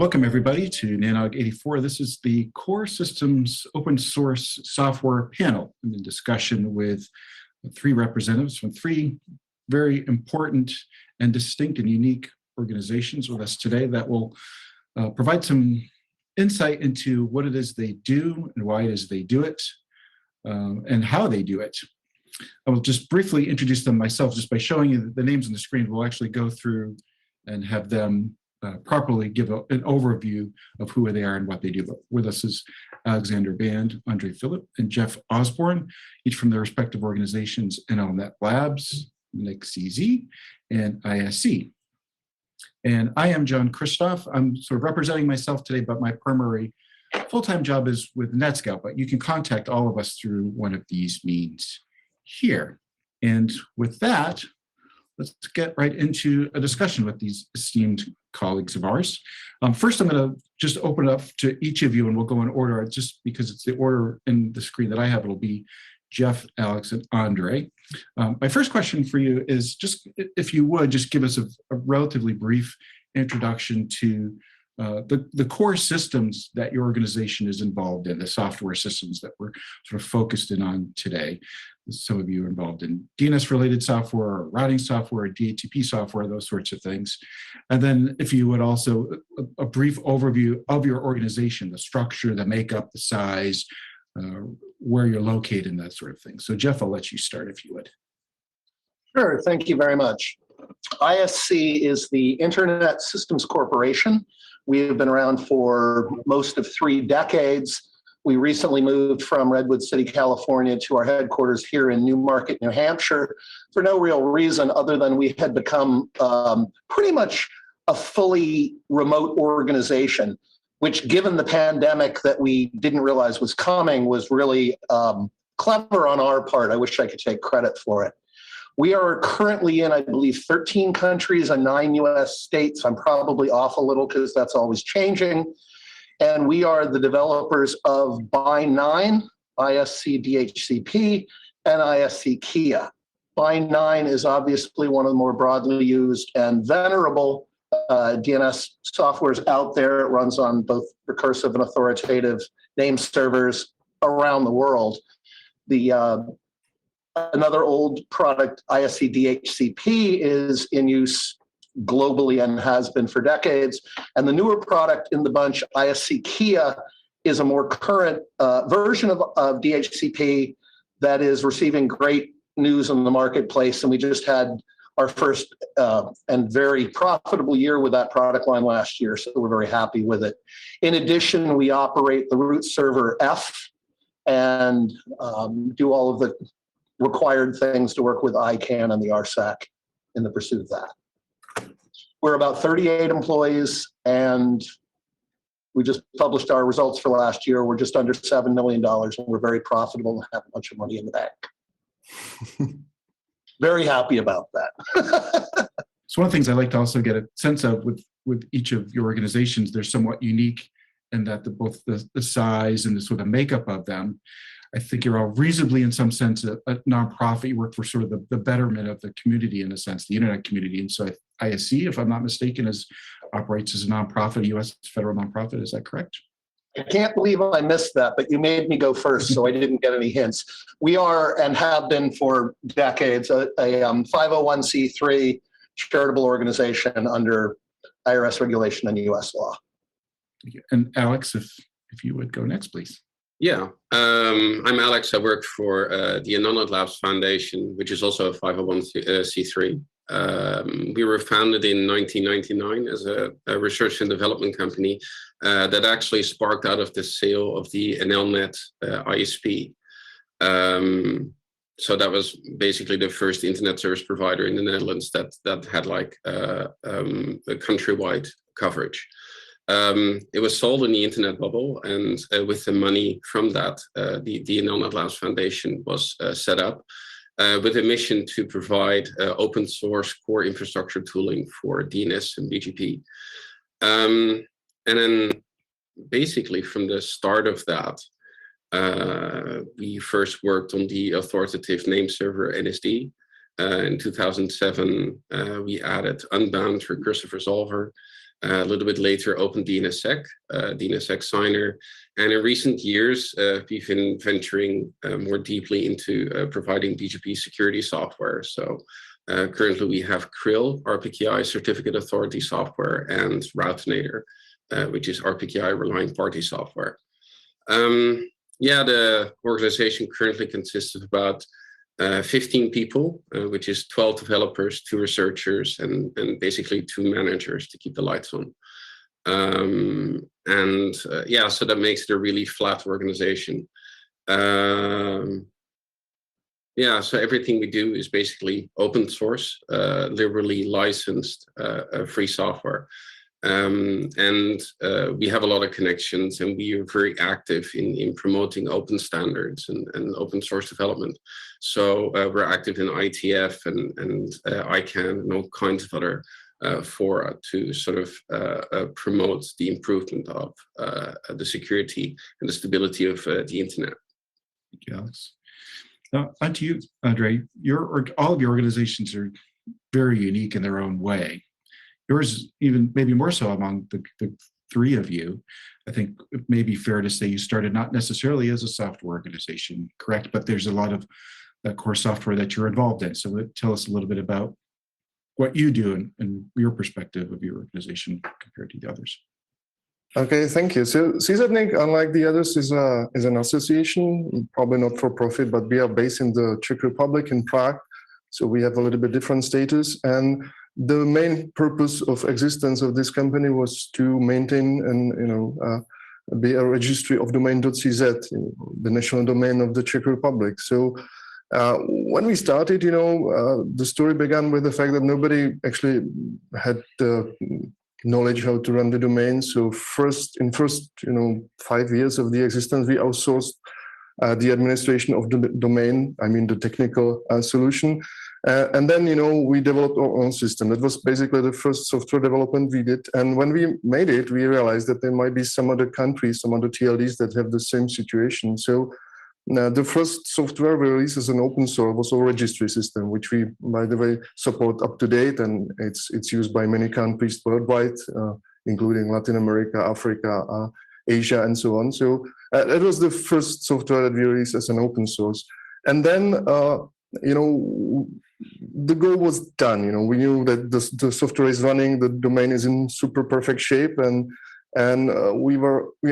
Welcome everybody to NANOG 84. This is the Core Systems Open Source Software panel in the discussion with three representatives from three very important and distinct and unique organizations with us today that will provide some insight into what it is they do and why it is they do it and how they do it. I will just briefly introduce them myself just by showing you the names on the screen. We'll actually go through and have them properly give an overview of who they are and what they do. But with us is Alexander Band, Andre Phillip, and Jeff Osborne, each from their respective organizations, NLNet Labs, NICCZ, and ISC. And I am John Christoph. I'm sort of representing myself today, but my primary full-time job is with NetScout, but you can contact all of us through one of these means here. And with that, let's get right into a discussion with these esteemed colleagues of ours. First, I'm going to just open it up to each of you, and we'll go in order. Just because it's the order in the screen that I have, it'll be Jeff, Alex, and Andre. My first question for you is just, if you would, just give us a relatively brief introduction to the core systems that your organization is involved in, the software systems that we're sort of focused in on today. Some of you are involved in DNS-related software, or routing software, DHCP software, those sorts of things. And then if you would also, a brief overview of your organization, the structure, the makeup, the size, where you're located, and that sort of thing. So Jeff, I'll let you start if you would. Sure, thank you very much. ISC is the Internet Systems Corporation. We have been around for most of 3 decades. We recently moved from Redwood City, California to our headquarters here in Newmarket, New Hampshire for no real reason other than we had become pretty much a fully remote organization, which given the pandemic that we didn't realize was coming was really clever on our part. I wish I could take credit for it. We are currently in, I believe, 13 countries and 9 US states. I'm probably off a little because that's always changing. And we are the developers of By9, ISC DHCP, and ISC Kia. By9 is obviously one of the more broadly used and venerable DNS softwares out there. It runs on both recursive and authoritative name servers around the world. Another old product, ISC DHCP, is in use globally and has been for decades. And the newer product in the bunch, ISC Kia, is a more current version of DHCP that is receiving great news in the marketplace. And we just had our first and very profitable year with that product line last year, so we're very happy with it. In addition, we operate the root server F and do all of the required things to work with ICANN and the RSAC in the pursuit of that. We're about 38 employees, and we just published our results for last year. We're just under $7 million, and we're very profitable and have a bunch of money in the bank. Very happy about that. So one of the things I like to also get a sense of with each of your organizations, they're somewhat unique in that both the size and the sort of makeup of them. I think you're all reasonably, in some sense, a nonprofit. You work for sort of the betterment of the community, in a sense, the internet community. And so ISC, if I'm not mistaken, operates as a nonprofit, a U.S. federal nonprofit. Is that correct? I can't believe I missed that, but you made me go first, so I didn't get any hints. We are, and have been for decades, a 501c3 charitable organization under IRS regulation and U.S. law. And Alex, if you would go next, please. Yeah, I'm Alex. I work for the NANOG Labs Foundation, which is also a 501c3. We were founded in 1999 as a research and development company that actually sparked out of the sale of the NLNet ISP. So that was basically the first internet service provider in the Netherlands that had like a countrywide coverage. It was sold in the internet bubble, and with the money from that, the NANOG Labs Foundation was set up with a mission to provide open source core infrastructure tooling for DNS and BGP. And then basically from the start of that, we first worked on the authoritative name server NSD. In 2007, we added Unbound Recursive Resolver. A little bit later, OpenDNSSEC, DNSSEC signer. And in recent years, we've been venturing more deeply into providing BGP security software. So currently we have Krill, RPKI Certificate Authority software, and Routinator, which is RPKI Relying Party software. The organization currently consists of about 15 people, which is 12 developers, 2 researchers, and basically 2 managers to keep the lights on. So that makes it a really flat organization. So everything we do is basically open source, liberally licensed, free software. We have a lot of connections, and we are very active in promoting open standards and open source development. So we're active in ITF and ICANN and all kinds of other fora to sort of promote the improvement of the security and the stability of the internet. Thank you, Alex. Now, on to you, Andre. All of your organizations are very unique in their own way. Yours even maybe more so among the 3 of you. I think it may be fair to say you started not necessarily as a software organization, correct? But there's a lot of core software that you're involved in. So tell us a little bit about what you do and your perspective of your organization compared to the others. Okay, thank you. So CZNIC, unlike the others, is an association, probably not for profit, but we are based in the Czech Republic in Prague. So we have a little bit different status. And the main purpose of existence of this company was to maintain and be a registry of domain.cz, the national domain of the Czech Republic. So when we started, the story began with the fact that nobody actually had the knowledge how to run the domain. So in first 5 years of the existence, we outsourced the administration of the domain. I mean the technical solution. And then, we developed our own system. That was basically the first software development we did. And when we made it, we realized that there might be some other countries, some other TLDs that have the same situation. So the first software we released as an open source was our registry system, which we, by the way, support up to date. And it's used by many countries worldwide, including Latin America, Africa, Asia, and so on. So that was the first software that we released as an open source. And then, the goal was done. We knew that the software is running, the domain is in super perfect shape, and we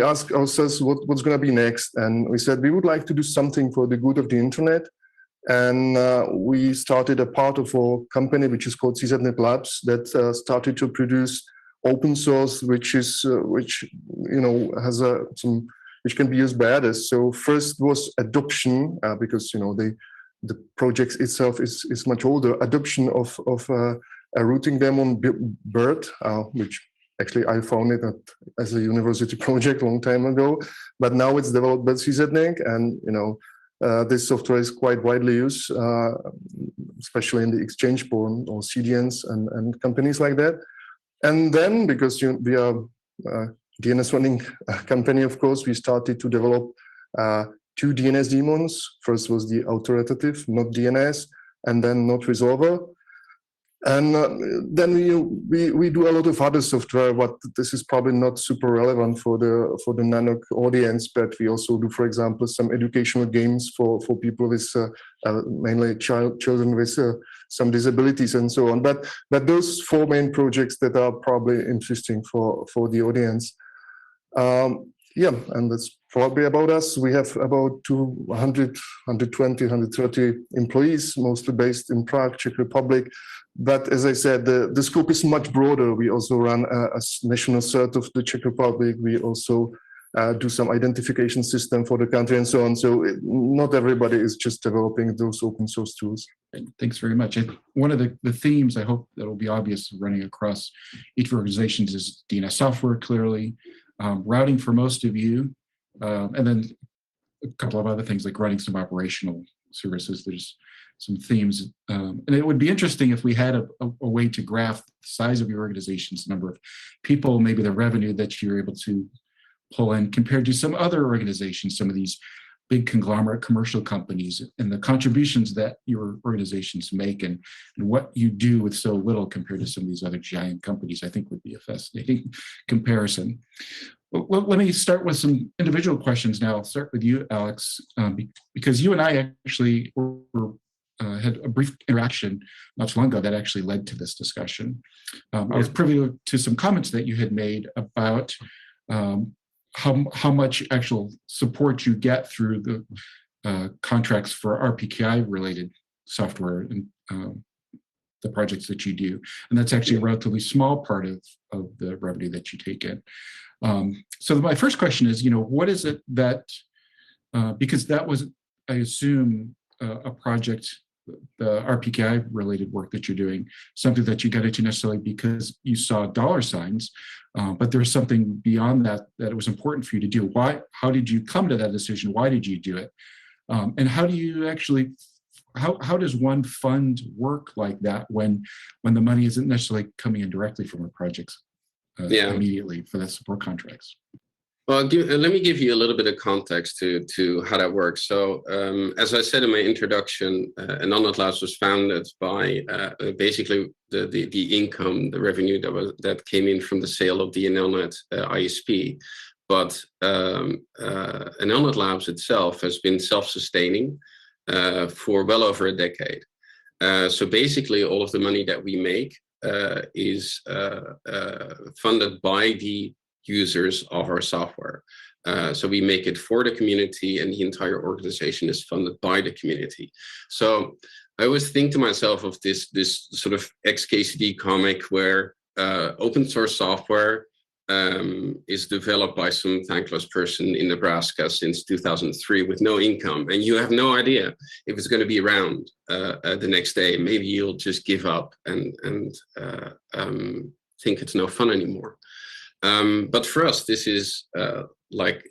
asked ourselves what's going to be next, and we said we would like to do something for the good of the internet, and we started a part of our company which is called CZNet Labs that started to produce open source, which has which can be used by others. So first was adoption, because the project itself is much older. Adoption of a routing daemon BERT, which actually I founded as a university project a long time ago, but now it's developed by CZNIC, and this software is quite widely used, especially in the exchange port or CDNs and companies like that. And then, because we are a DNS running company, of course, we started to develop 2 DNS daemons. First was the authoritative, not DNS, and then not resolver. And then we do a lot of other software, but this is probably not super relevant for the NANOG audience. But we also do, for example, some educational games for people with mainly children with some disabilities and so on. But those 4 main projects that are probably interesting for the audience. And that's probably about us. We have about 200, 120, 130 employees, mostly based in Prague, Czech Republic. But as I said, the scope is much broader. We also run a national cert of the Czech Republic. We also do some identification system for the country and so on. So not everybody is just developing those open source tools. Thanks very much. One of the themes I hope that will be obvious running across each organizations is DNS software, clearly. Routing for most of you, and then a couple of other things like running some operational services. There's some themes. And it would be interesting if we had a way to graph the size of your organizations, the number of people, maybe the revenue that you're able to pull in compared to some other organizations, some of these big conglomerate commercial companies and the contributions that your organizations make and what you do with so little compared to some of these other giant companies, I think would be a fascinating comparison. Well, let me start with some individual questions now. I'll start with you, Alex, because you and I actually had a brief interaction not too long ago that actually led to this discussion. I was privy to some comments that you had made about how much actual support you get through the contracts for RPKI related software and the projects that you do. And that's actually a relatively small part of the revenue that you take in. So my first question is, what is it that, because that was, I assume, a project, the RPKI related work that you're doing, something that you got into necessarily because you saw dollar signs, but there's something beyond that it was important for you to do. How did you come to that decision? Why did you do it? And how do you actually, how does one fund work like that when the money isn't necessarily coming in directly from the projects immediately for that support contracts? Well, let me give you a little bit of context to how that works. So, as I said in my introduction, NANOG Labs was founded by basically the income, the revenue that came in from the sale of the Enelnet ISP. But NANOG Labs itself has been self-sustaining for well over a decade. So basically, all of the money that we make is funded by the users of our software. So we make it for the community, and the entire organization is funded by the community. So I always think to myself of this sort of XKCD comic where open source software is developed by some thankless person in Nebraska since 2003 with no income, and you have no idea if it's going to be around the next day. Maybe you'll just give up and think it's no fun anymore. But for us, this is like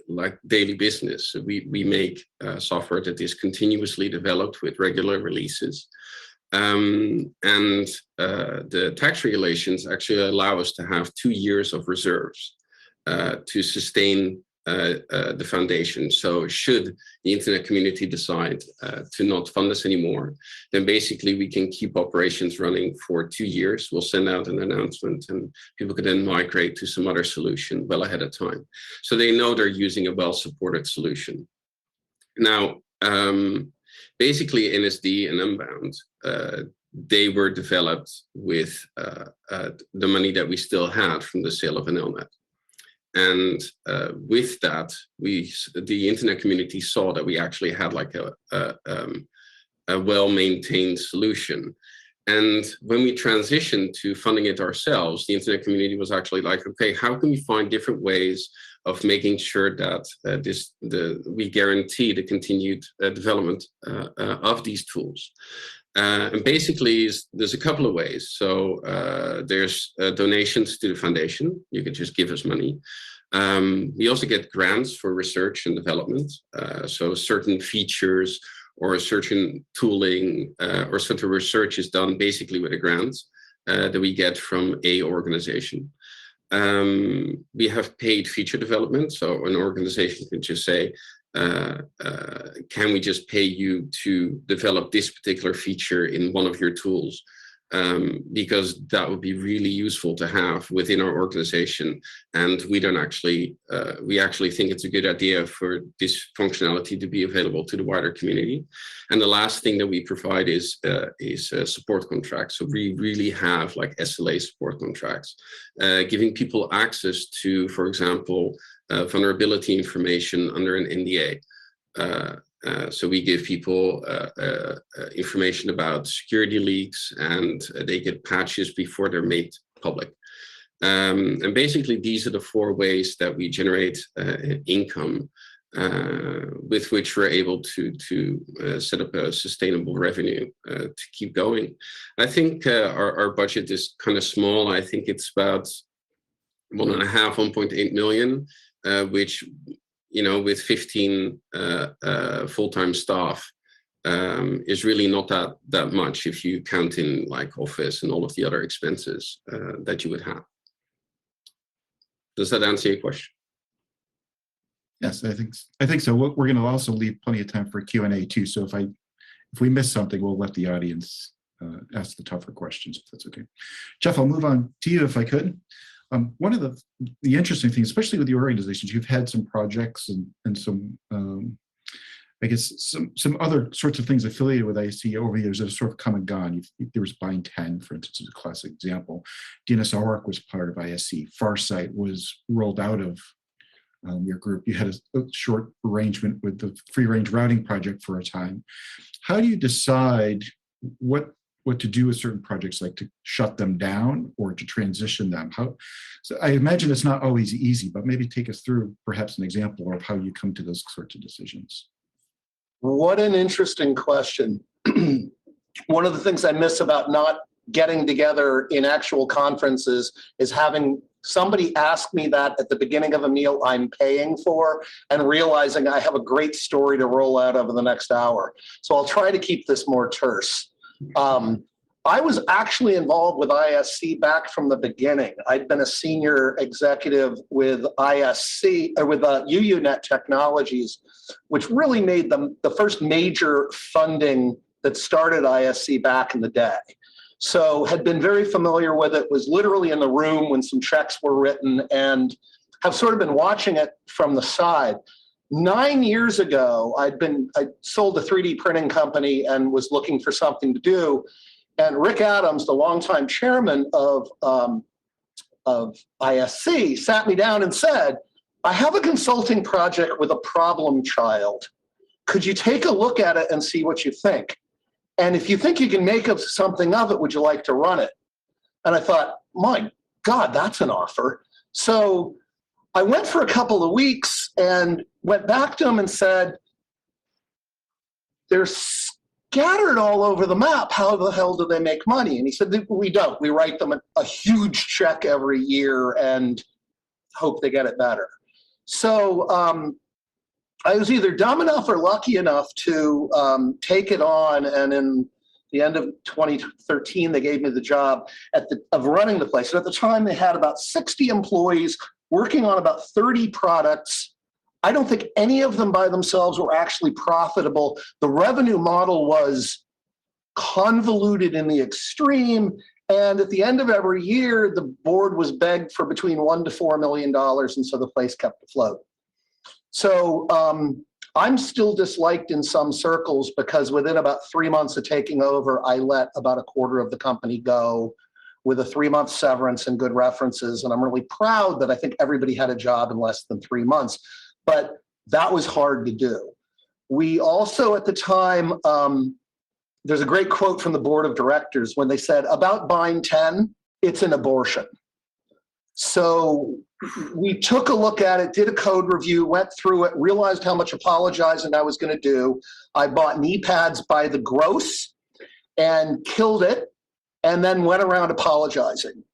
daily business. We make software that is continuously developed with regular releases. And the tax regulations actually allow us to have 2 years of reserves to sustain the foundation. So should the internet community decide to not fund us anymore, then basically we can keep operations running for 2 years. We'll send out an announcement and people can then migrate to some other solution well ahead of time. So they know they're using a well-supported solution. Now, basically NSD and Unbound, they were developed with the money that we still had from the sale of Enelnet. And with that, the internet community saw that we actually had like a well-maintained solution. And when we transitioned to funding it ourselves, the internet community was actually like, okay, how can we find different ways of making sure that we guarantee the continued development of these tools? And basically, there's a couple of ways. So there's donations to the foundation. You can just give us money. We also get grants for research and development. So certain features or certain tooling or certain research is done basically with a grant that we get from a organization. We have paid feature development. So an organization can just say, can we just pay you to develop this particular feature in one of your tools? Because that would be really useful to have within our organization. And we actually think it's a good idea for this functionality to be available to the wider community. And the last thing that we provide is support contracts. So we really have like SLA support contracts, giving people access to, for example, vulnerability information under an NDA. So we give people information about security leaks, and they get patches before they're made public. And basically, these are the 4 ways that we generate income with which we're able to set up a sustainable revenue to keep going. I think our budget is kind of small. I think it's about 1.8 million, which, with 15 full-time staff is really not that much if you count in like office and all of the other expenses that you would have. Does that answer your question? Yes, I think so. We're going to also leave plenty of time for Q&A too. So if we miss something, we'll let the audience ask the tougher questions, if that's okay. Jeff, I'll move on to you if I could. One of the interesting things, especially with your organizations, you've had some projects and some, I guess, some other sorts of things affiliated with ISC over the years that have sort of come and gone. There was Bind 10, for instance, is a classic example. DNSORC was part of ISC. Farsight was rolled out of your group. You had a short arrangement with the free range routing project for a time. How do you decide what to do with certain projects, like to shut them down or to transition them? So I imagine it's not always easy, but maybe take us through perhaps an example of how you come to those sorts of decisions. What an interesting question. One of the things I miss about not getting together in actual conferences is having somebody ask me that at the beginning of a meal I'm paying for and realizing I have a great story to roll out over the next hour. So I'll try to keep this more terse. I was actually involved with ISC back from the beginning. I'd been a senior executive with ISC, or with UUNet Technologies, which really made them the first major funding that started ISC back in the day. So had been very familiar with it, was literally in the room when some checks were written, and have sort of been watching it from the side. 9 years ago, I sold a 3D printing company and was looking for something to do. And Rick Adams, the longtime chairman of ISC, sat me down and said, I have a consulting project with a problem child. Could you take a look at it and see what you think? And if you think you can make something of it, would you like to run it? And I thought, my God, that's an offer. So I went for a couple of weeks and went back to him and said, they're scattered all over the map. How the hell do they make money? And he said, we don't. We write them a huge check every year and hope they get it better. So I was either dumb enough or lucky enough to take it on, and in the end of 2013, they gave me the job of running the place. And at the time, they had about 60 employees working on about 30 products. I don't think any of them by themselves were actually profitable. The revenue model was convoluted in the extreme, and at the end of every year, the board was begged for between $1 to $4 million, and so the place kept afloat. So I'm still disliked in some circles because within about 3 months of taking over, I let about a quarter of the company go with a 3-month severance and good references. And I'm really proud that I think everybody had a job in less than 3 months. But that was hard to do. We also, at the time, there's a great quote from the board of directors when they said, about Bind 10, it's an abortion. So we took a look at it, did a code review, went through it, realized how much apologizing I was going to do. I bought knee pads by the gross and killed it, and then went around apologizing.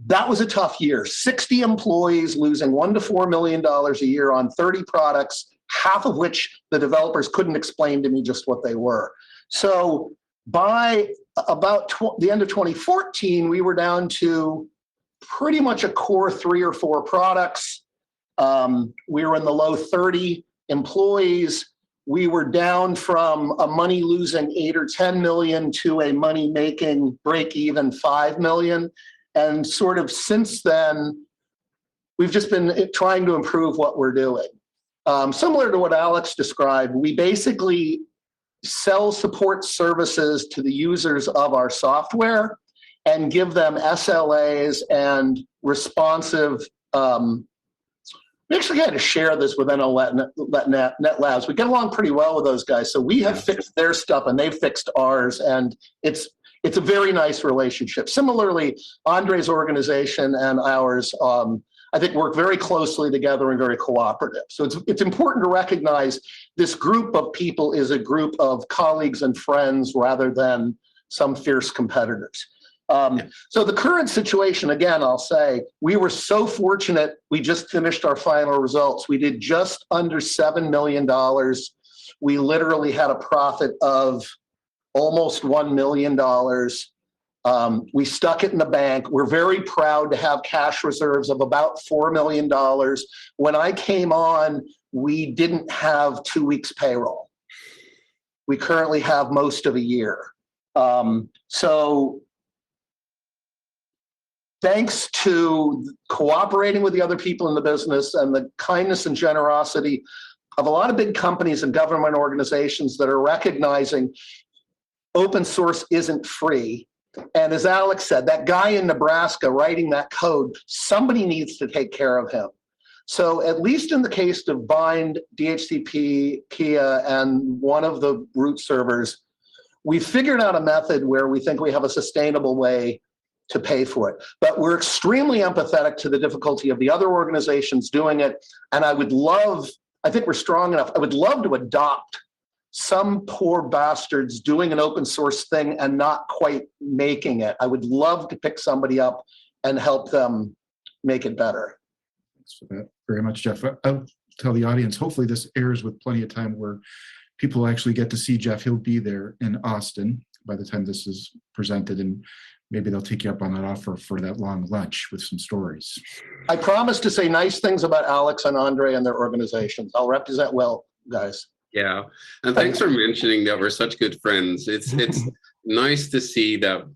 That was a tough year. 60 employees losing $1 to $4 million a year on 30 products, half of which the developers couldn't explain to me just what they were. So by about the end of 2014, we were down to pretty much a core 3 or 4 products. We were in the low 30 employees. We were down from a money losing 8 or 10 million to a money making break even 5 million. And sort of since then, we've just been trying to improve what we're doing. Similar to what Alex described, we basically sell support services to the users of our software and give them SLAs and responsive. We actually had to share this with Net Labs. We get along pretty well with those guys. So we have fixed their stuff and they've fixed ours. And it's a very nice relationship. Similarly, Andre's organization and ours, I think, work very closely together and very cooperative. So it's important to recognize this group of people is a group of colleagues and friends rather than some fierce competitors. So the current situation, again, I'll say, we were so fortunate. We just finished our final results. We did just under $7 million. We literally had a profit of almost $1 million. We stuck it in the bank. We're very proud to have cash reserves of about $4 million. When I came on, we didn't have 2 weeks payroll. We currently have most of a year. So thanks to cooperating with the other people in the business and the kindness and generosity of a lot of big companies and government organizations that are recognizing open source isn't free. And as Alex said, that guy in Nebraska writing that code, somebody needs to take care of him. So at least in the case of Bind, DHCP, Kia, and one of the root servers, we figured out a method where we think we have a sustainable way to pay for it. But we're extremely empathetic to the difficulty of the other organizations doing it. And I think we're strong enough, I would love to adopt some poor bastards doing an open source thing and not quite making it. I would love to pick somebody up and help them make it better. Thanks for that very much, Jeff. I'll tell the audience, hopefully this airs with plenty of time where people actually get to see Jeff. He'll be there in Austin by the time this is presented, and maybe they'll take you up on that offer for that long lunch with some stories. I promise to say nice things about Alex and Andre and their organizations. I'll represent well, guys. Yeah, and thanks for mentioning that we're such good friends. It's nice to see that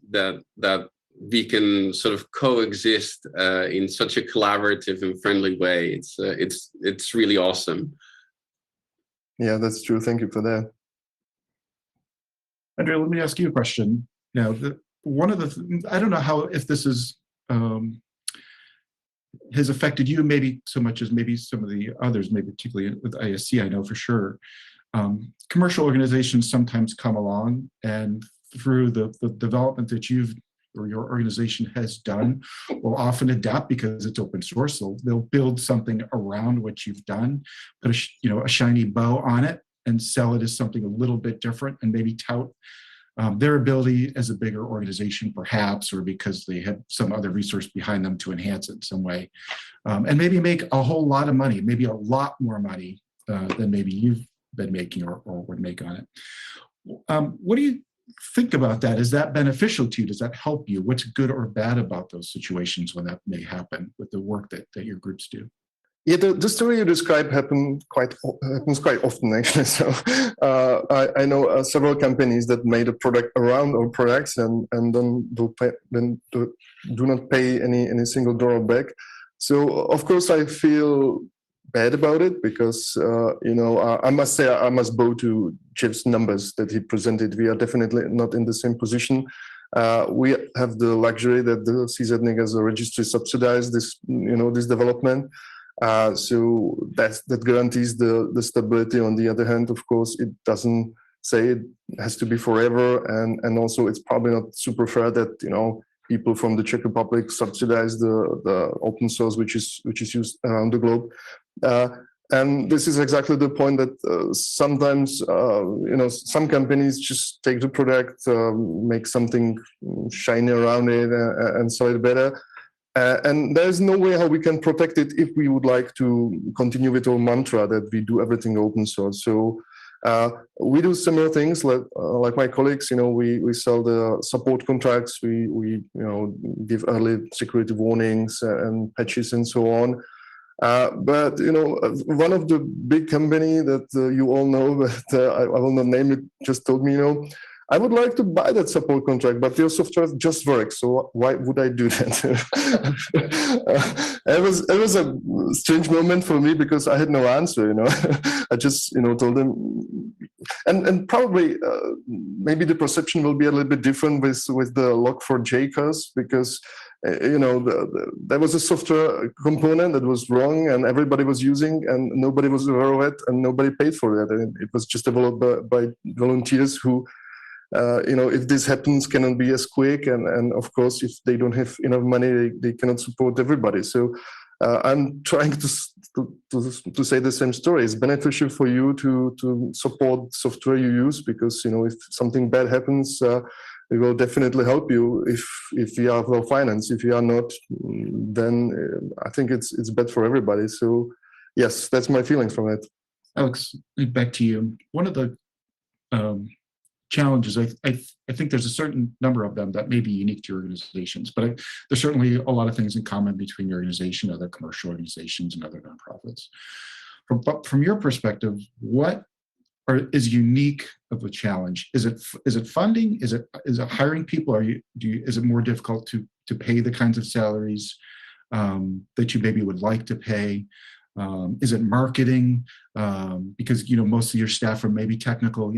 we can sort of coexist in such a collaborative and friendly way. It's really awesome. Yeah, that's true. Thank you for that. Andre, let me ask you a question. Now, one of the I don't know if this is has affected you maybe so much as maybe some of the others, maybe particularly with ISC, I know for sure. Commercial organizations sometimes come along, and through the development that you've or your organization has done will often adapt because it's open source. So they'll build something around what you've done, put a shiny bow on it, and sell it as something a little bit different, and maybe tout their ability as a bigger organization, perhaps, or because they have some other resource behind them to enhance it in some way, and maybe make a whole lot of money, maybe a lot more money than maybe you've been making or would make on it. What do you think about that? Is that beneficial to you? Does that help you? What's good or bad about those situations when that may happen with the work that your groups do? Yeah, the story you describe happens quite often, actually. So I know several companies that made a product around our products and then do not pay any single dollar back. So of course I feel bad about it because I must say I must bow to Jeff's numbers that he presented. We are definitely not in the same position. We have the luxury that the CZNIC as a registry subsidized this development. So that guarantees the stability. On the other hand, of course, it doesn't say it has to be forever, and also it's probably not super fair that people from the Czech Republic subsidize the open source which is used around the globe. And this is exactly the point that sometimes some companies just take the product, make something shiny around it, and sell it better. And there's no way how we can protect it if we would like to continue with our mantra that we do everything open source. So we do similar things like my colleagues. We sell the support contracts. We give early security warnings and patches and so on. But one of the big company that you all know, but I will not name it, just told me, I would like to buy that support contract, but your software just works. So why would I do that? It was a strange moment for me because I had no answer. I just told them, and probably maybe the perception will be a little bit different with the Log4j cause, because there was a software component that was wrong and everybody was using and nobody was aware of it and nobody paid for it. And it was just developed by volunteers who. If this happens, cannot be as quick, and of course, if they don't have enough money, they cannot support everybody. So I'm trying to say the same story. It's beneficial for you to support software you use because if something bad happens, we will definitely help you if you are well financed. If you are not, then I think it's bad for everybody. So yes, that's my feelings from it. Alex, back to you. One of the challenges. I think there's a certain number of them that may be unique to your organizations, but there's certainly a lot of things in common between your organization, other commercial organizations, and other nonprofits. But from your perspective, what is unique of a challenge? Is it funding? Is it hiring people? Is it more difficult to pay the kinds of salaries that you maybe would like to pay? Is it marketing? Because most of your staff are maybe technical.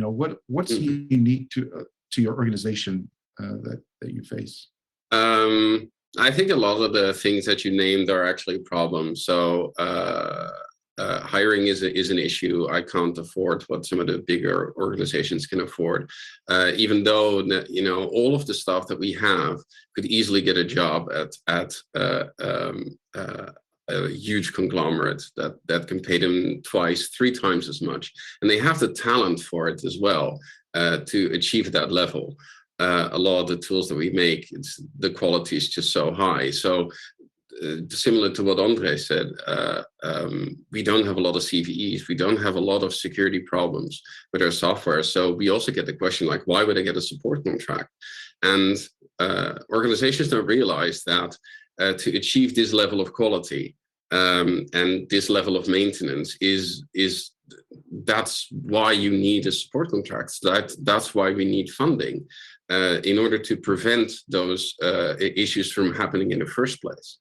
What's unique to your organization that you face? I think a lot of the things that you named are actually problems. So hiring is an issue. I can't afford what some of the bigger organizations can afford, even though all of the staff that we have could easily get a job at a huge conglomerate that can pay them 2-3 times as much, and they have the talent for it as well to achieve that level. A lot of the tools that we make, the quality is just so high. So similar to what Andre said, we don't have a lot of CVEs. We don't have a lot of security problems with our software. So we also get the question like, why would I get a support contract? And organizations don't realize that to achieve this level of quality and this level of maintenance that's why you need a support contract. That's why we need funding in order to prevent those issues from happening in the first place.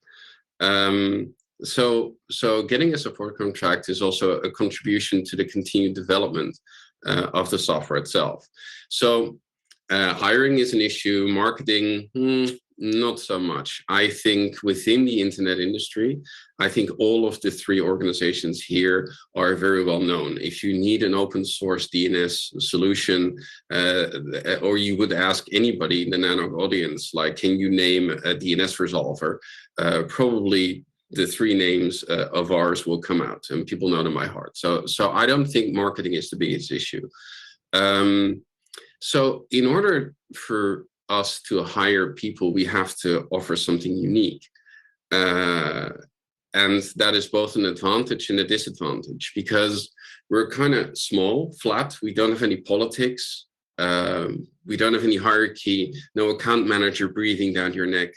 So getting a support contract is also a contribution to the continued development of the software itself. So hiring is an issue, marketing, not so much. I think within the internet industry, I think all of the 3 organizations here are very well known. If you need an open source DNS solution, or you would ask anybody in the NANOG audience, like, can you name a DNS resolver? Probably the 3 names of ours will come out, and people know them by heart. So I don't think marketing is the biggest issue. So in order for us to hire people, we have to offer something unique. And that is both an advantage and a disadvantage, because we're kind of small, flat. We don't have any politics. We don't have any hierarchy, no account manager breathing down your neck.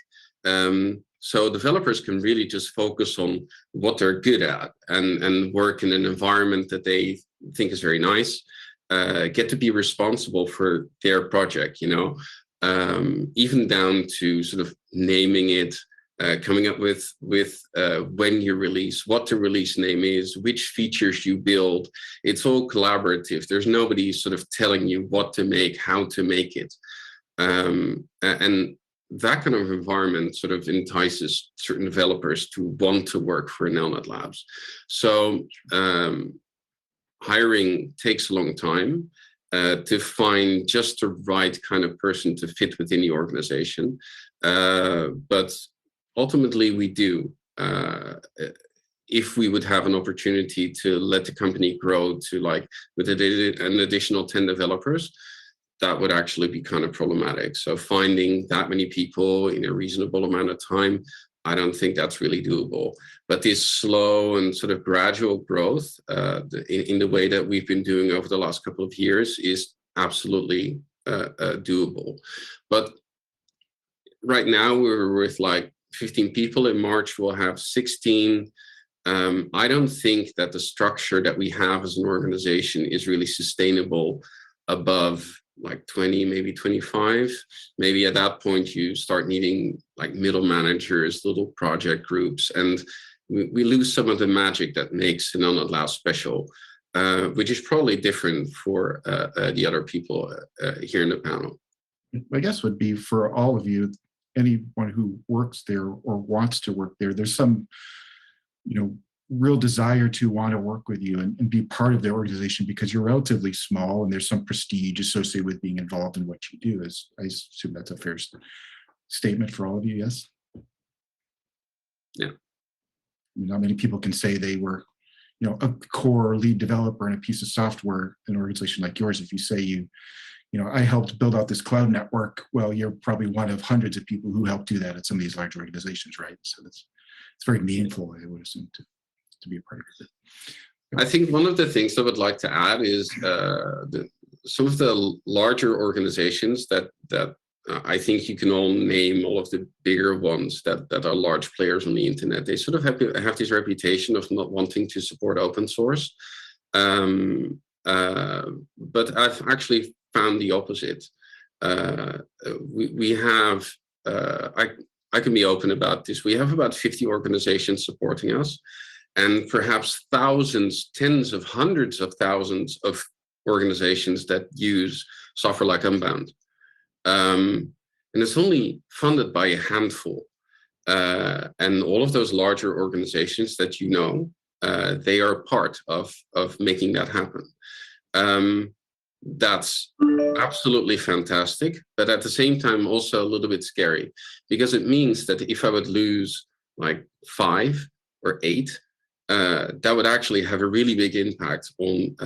So developers can really just focus on what they're good at and work in an environment that they think is very nice, get to be responsible for their project, even down to sort of naming it, coming up with when you release, what the release name is, which features you build. It's all collaborative. There's nobody sort of telling you what to make, how to make it. And that kind of environment sort of entices certain developers to want to work for Nelnet Labs. So hiring takes a long time to find just the right kind of person to fit within the organization. But ultimately we do. If we would have an opportunity to let the company grow to like with an additional 10 developers, that would actually be kind of problematic. So finding that many people in a reasonable amount of time, I don't think that's really doable. But this slow and sort of gradual growth in the way that we've been doing over the last couple of years is absolutely doable. But right now we're with like 15 people. In March, we'll have 16. I don't think that the structure that we have as an organization is really sustainable above like 20, maybe 25. Maybe at that point you start needing like middle managers, little project groups, and we lose some of the magic that makes Nelnet Labs special, which is probably different for the other people here in the panel. I guess would be for all of you, anyone who works there or wants to work there, there's some, real desire to want to work with you and be part of the organization because you're relatively small and there's some prestige associated with being involved in what you do. I assume that's a fair statement for all of you, yes? Yeah. Not many people can say they were, a core lead developer in a piece of software in an organization like yours. If you say I helped build out this cloud network, well, you're probably one of hundreds of people who helped do that at some of these large organizations, right? So it's very meaningful, I would assume, to be a part of it. I think one of the things I would like to add is some of the larger organizations that I think you can all name all of the bigger ones that are large players on the internet. They sort of have this reputation of not wanting to support open source. But I've actually found the opposite. We have, I can be open about this. We have about 50 organizations supporting us, and perhaps thousands, tens of hundreds of thousands of organizations that use software like Unbound. And it's only funded by a handful. And all of those larger organizations that you know, they are part of making that happen. That's absolutely fantastic, but at the same time also a little bit scary, because it means that if I would lose like 5 or 8, that would actually have a really big impact on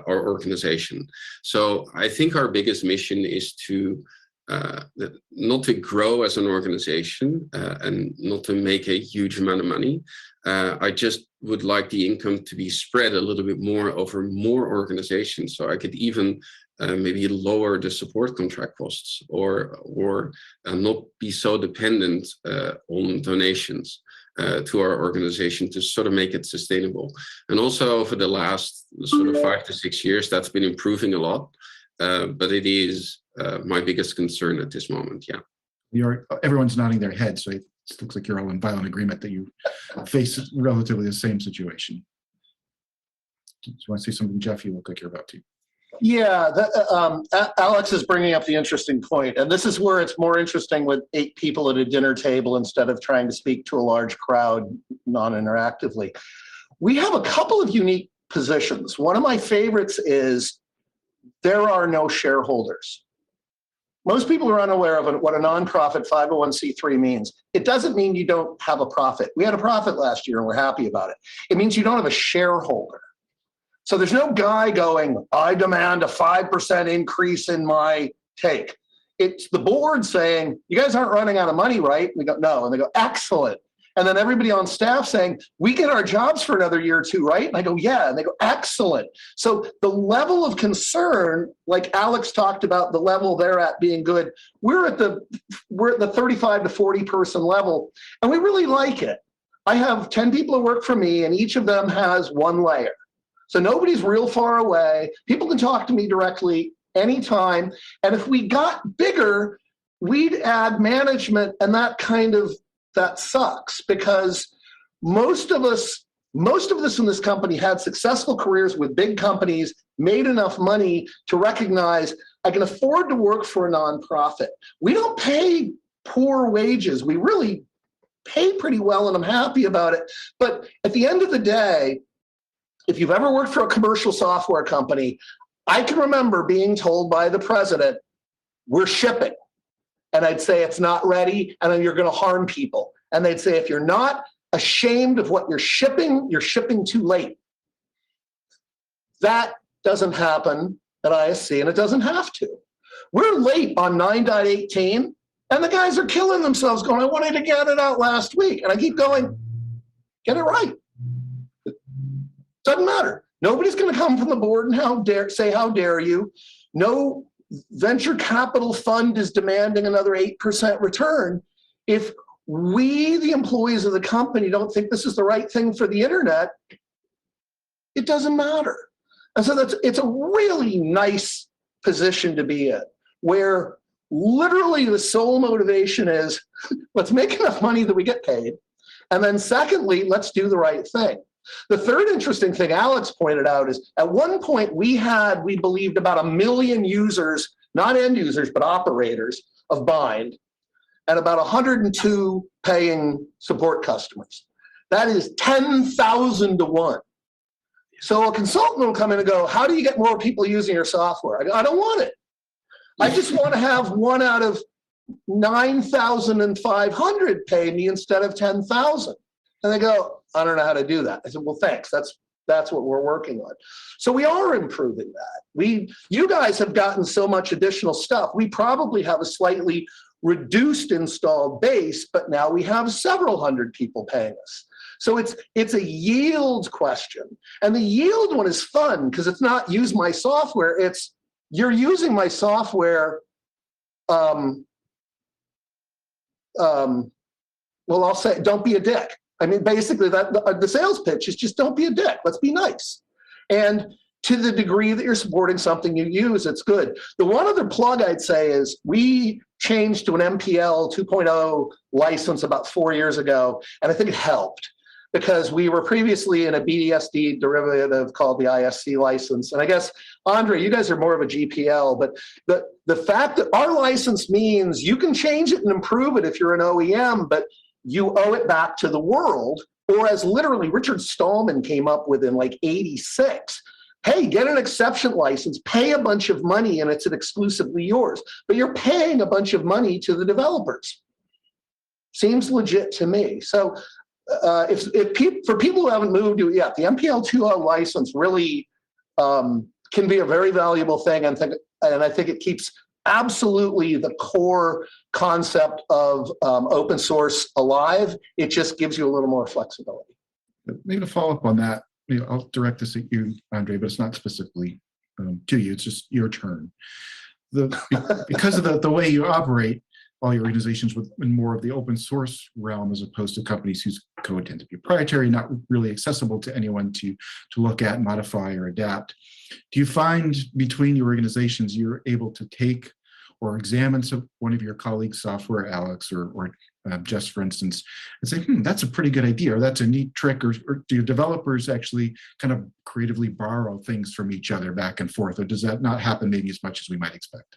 our organization. So I think our biggest mission is to not to grow as an organization and not to make a huge amount of money. I just would like the income to be spread a little bit more over more organizations, so I could even maybe lower the support contract costs, or not be so dependent on donations to our organization, to sort of make it sustainable. And also over the last sort of 5 to 6 years, that's been improving a lot, but it is my biggest concern at this moment. Yeah. Everyone's nodding their head, so it looks like you're all in violent agreement that you face relatively the same situation. Do you want to say something, Jeff? You look like you're about to. Yeah, Alex is bringing up the interesting point, and this is where it's more interesting with 8 people at a dinner table instead of trying to speak to a large crowd non-interactively. We have a couple of unique positions. One of my favorites is there are no shareholders. Most people are unaware of what a nonprofit 501c3 means. It doesn't mean you don't have a profit. We had a profit last year and we're happy about it. It means you don't have a shareholder. So there's no guy going, I demand a 5% increase in my take. It's the board saying, you guys aren't running out of money, right? And we go, no. And they go, excellent. And then everybody on staff saying, we get our jobs for another year or 2, right? And I go, yeah. And they go, excellent. So the level of concern, like Alex talked about, the level they're at being good, we're at the 35 to 40 person level, and we really like it. I have 10 people who work for me, and each of them has 1 layer. So nobody's real far away. People can talk to me directly anytime. And if we got bigger, we'd add management, and that sucks, because most of us in this company had successful careers with big companies, made enough money to recognize I can afford to work for a nonprofit. We don't pay poor wages. We really pay pretty well, and I'm happy about it. But at the end of the day, if you've ever worked for a commercial software company, I can remember being told by the president, we're shipping. And I'd say it's not ready, and then you're going to harm people. And they'd say, if you're not ashamed of what you're shipping too late. That doesn't happen at ISC, and it doesn't have to. We're late on 9.18, and the guys are killing themselves going, I wanted to get it out last week. And I keep going, get it right. Doesn't matter. Nobody's going to come from the board and say, how dare you? No venture capital fund is demanding another 8% return. If we, the employees of the company, don't think this is the right thing for the internet, it doesn't matter. And so it's a really nice position to be in, where literally the sole motivation is, let's make enough money that we get paid. And then secondly, let's do the right thing. The third interesting thing Alex pointed out is at one point we believed about 1 million users, not end users, but operators of Bind, and about 102 paying support customers. That is 10,000 to 1. So a consultant will come in and go, how do you get more people using your software? I go, I don't want it. I just want to have 1 out of 9,500 pay me instead of 10,000. And they go, I don't know how to do that. I said, well, thanks. That's what we're working on. So we are improving that. You guys have gotten so much additional stuff. We probably have a slightly reduced installed base, but now we have several hundred people paying us. So it's a yield question. And the yield one is fun because it's not use my software. It's you're using my software. Well, I'll say, don't be a dick. I mean, basically, that the sales pitch is just don't be a dick. Let's be nice. And to the degree that you're supporting something you use, it's good. The one other plug I'd say is we changed to an MPL 2.0 license about 4 years ago, and I think it helped because we were previously in a BDSD derivative called the ISC license. And I guess, Andre, you guys are more of a GPL, but the fact that our license means you can change it and improve it if you're an OEM, but you owe it back to the world, or as literally Richard Stallman came up with in like 86, hey, get an exception license, pay a bunch of money, and it's exclusively yours. But you're paying a bunch of money to the developers. Seems legit to me. So for people who haven't moved to it yet, the MPL 2.0 license really can be a very valuable thing, and I think it keeps absolutely the core concept of open source alive. It just gives you a little more flexibility. Maybe to follow up on that, I'll direct this at you, Andre, but it's not specifically to you. It's just your turn. Because of the way you operate all your organizations in more of the open source realm, as opposed to companies whose code tend to be proprietary, not really accessible to anyone to look at, modify, or adapt. Do you find between your organizations you're able to take or examine one of your colleagues' software, Alex or Jess, for instance, and say, that's a pretty good idea, or that's a neat trick, or do your developers actually kind of creatively borrow things from each other back and forth, or does that not happen maybe as much as we might expect?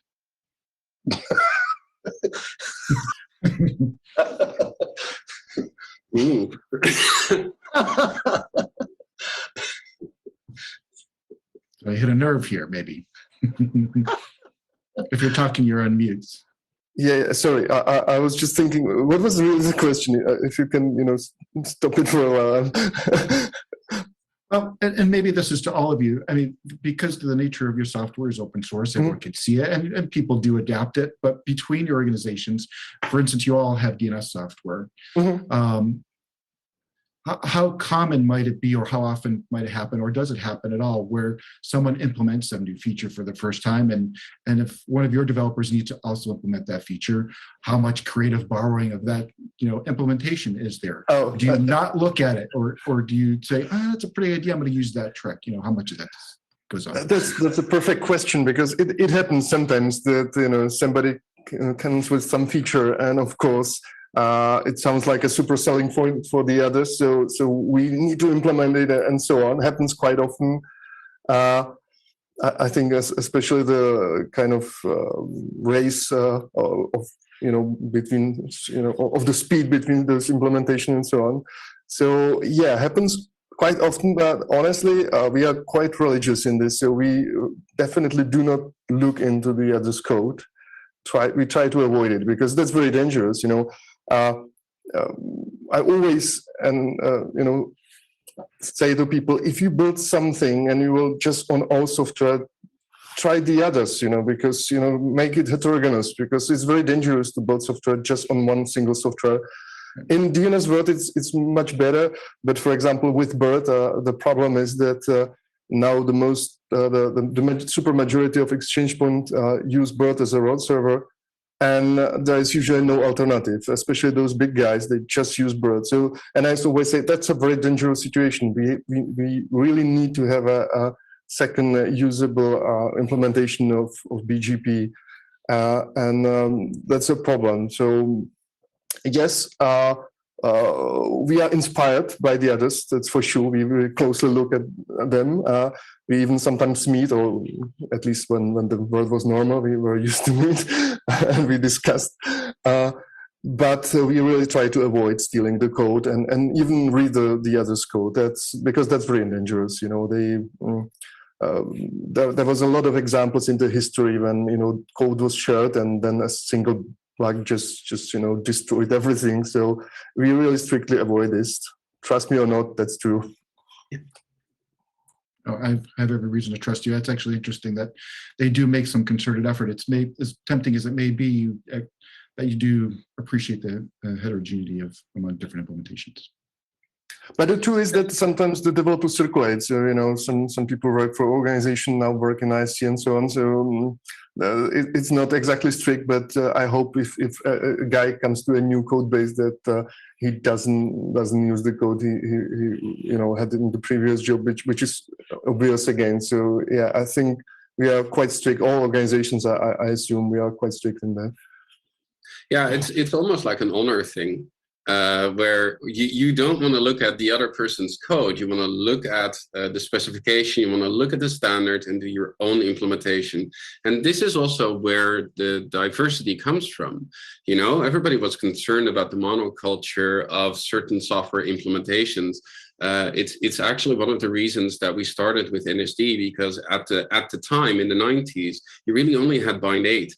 Ooh. I hit a nerve here, maybe. If you're talking, you're on mute. Yeah, sorry. I was just thinking, what was really the question? If you can, stop it for a while. Well, and maybe this is to all of you. I mean, because the nature of your software is open source, everyone can see it, and people do adapt it. But between your organizations, for instance, you all have DNS software. How common might it be, or how often might it happen, or does it happen at all, where someone implements some new feature for the first time, and if one of your developers needs to also implement that feature, how much creative borrowing of that implementation is there? Oh, do you not look at it, or do you say, that's a pretty idea, I'm going to use that trick? How much of that goes on? That's a perfect question, because it happens sometimes that somebody comes with some feature, and of course it sounds like a super selling point for the others, so we need to implement it, and so on. Happens quite often. I think especially the kind of race of between of the speed between those implementation and so on. So yeah, happens quite often. But honestly, we are quite religious in this, so we definitely do not look into the other's code. We try to avoid it, because that's very dangerous. I always say to people, if you build something and you will just on all software, try the others, because make it heterogeneous, because it's very dangerous to build software just on one single software. In DNS Word, it's much better, but for example, with BERT, the problem is that now the super majority of exchange point use BERT as a road server. And there is usually no alternative, especially those big guys, they just use BERT. So, and I always say that's a very dangerous situation. We really need to have a second usable implementation of BGP, and that's a problem. So, yes, we are inspired by the others, that's for sure. We very closely look at them. We even sometimes meet, or at least when the world was normal, we were used to meet and we discussed. But we really try to avoid stealing the code and even read the other's code. Because that's very dangerous. There was a lot of examples in the history when code was shared and then a single bug just destroyed everything. So we really strictly avoid this. Trust me or not, that's true. I have every reason to trust you. That's actually interesting that they do make some concerted effort. It's as tempting as it may be that you do appreciate the heterogeneity among different implementations. But the truth is that sometimes the developers circulate. So, some people work for organization, now work in ISC and so on. So it's not exactly strict, but I hope if a guy comes to a new code base that he doesn't use the code he had in the previous job, which is obvious again. So yeah, I think we are quite strict. All organizations, I assume, we are quite strict in that. Yeah, it's almost like an honor thing. Where you don't want to look at the other person's code. You want to look at the specification, you want to look at the standard and do your own implementation. And this is also where the diversity comes from. Everybody was concerned about the monoculture of certain software implementations. It's actually one of the reasons that we started with NSD, because at the time in the 90s, you really only had bind 8.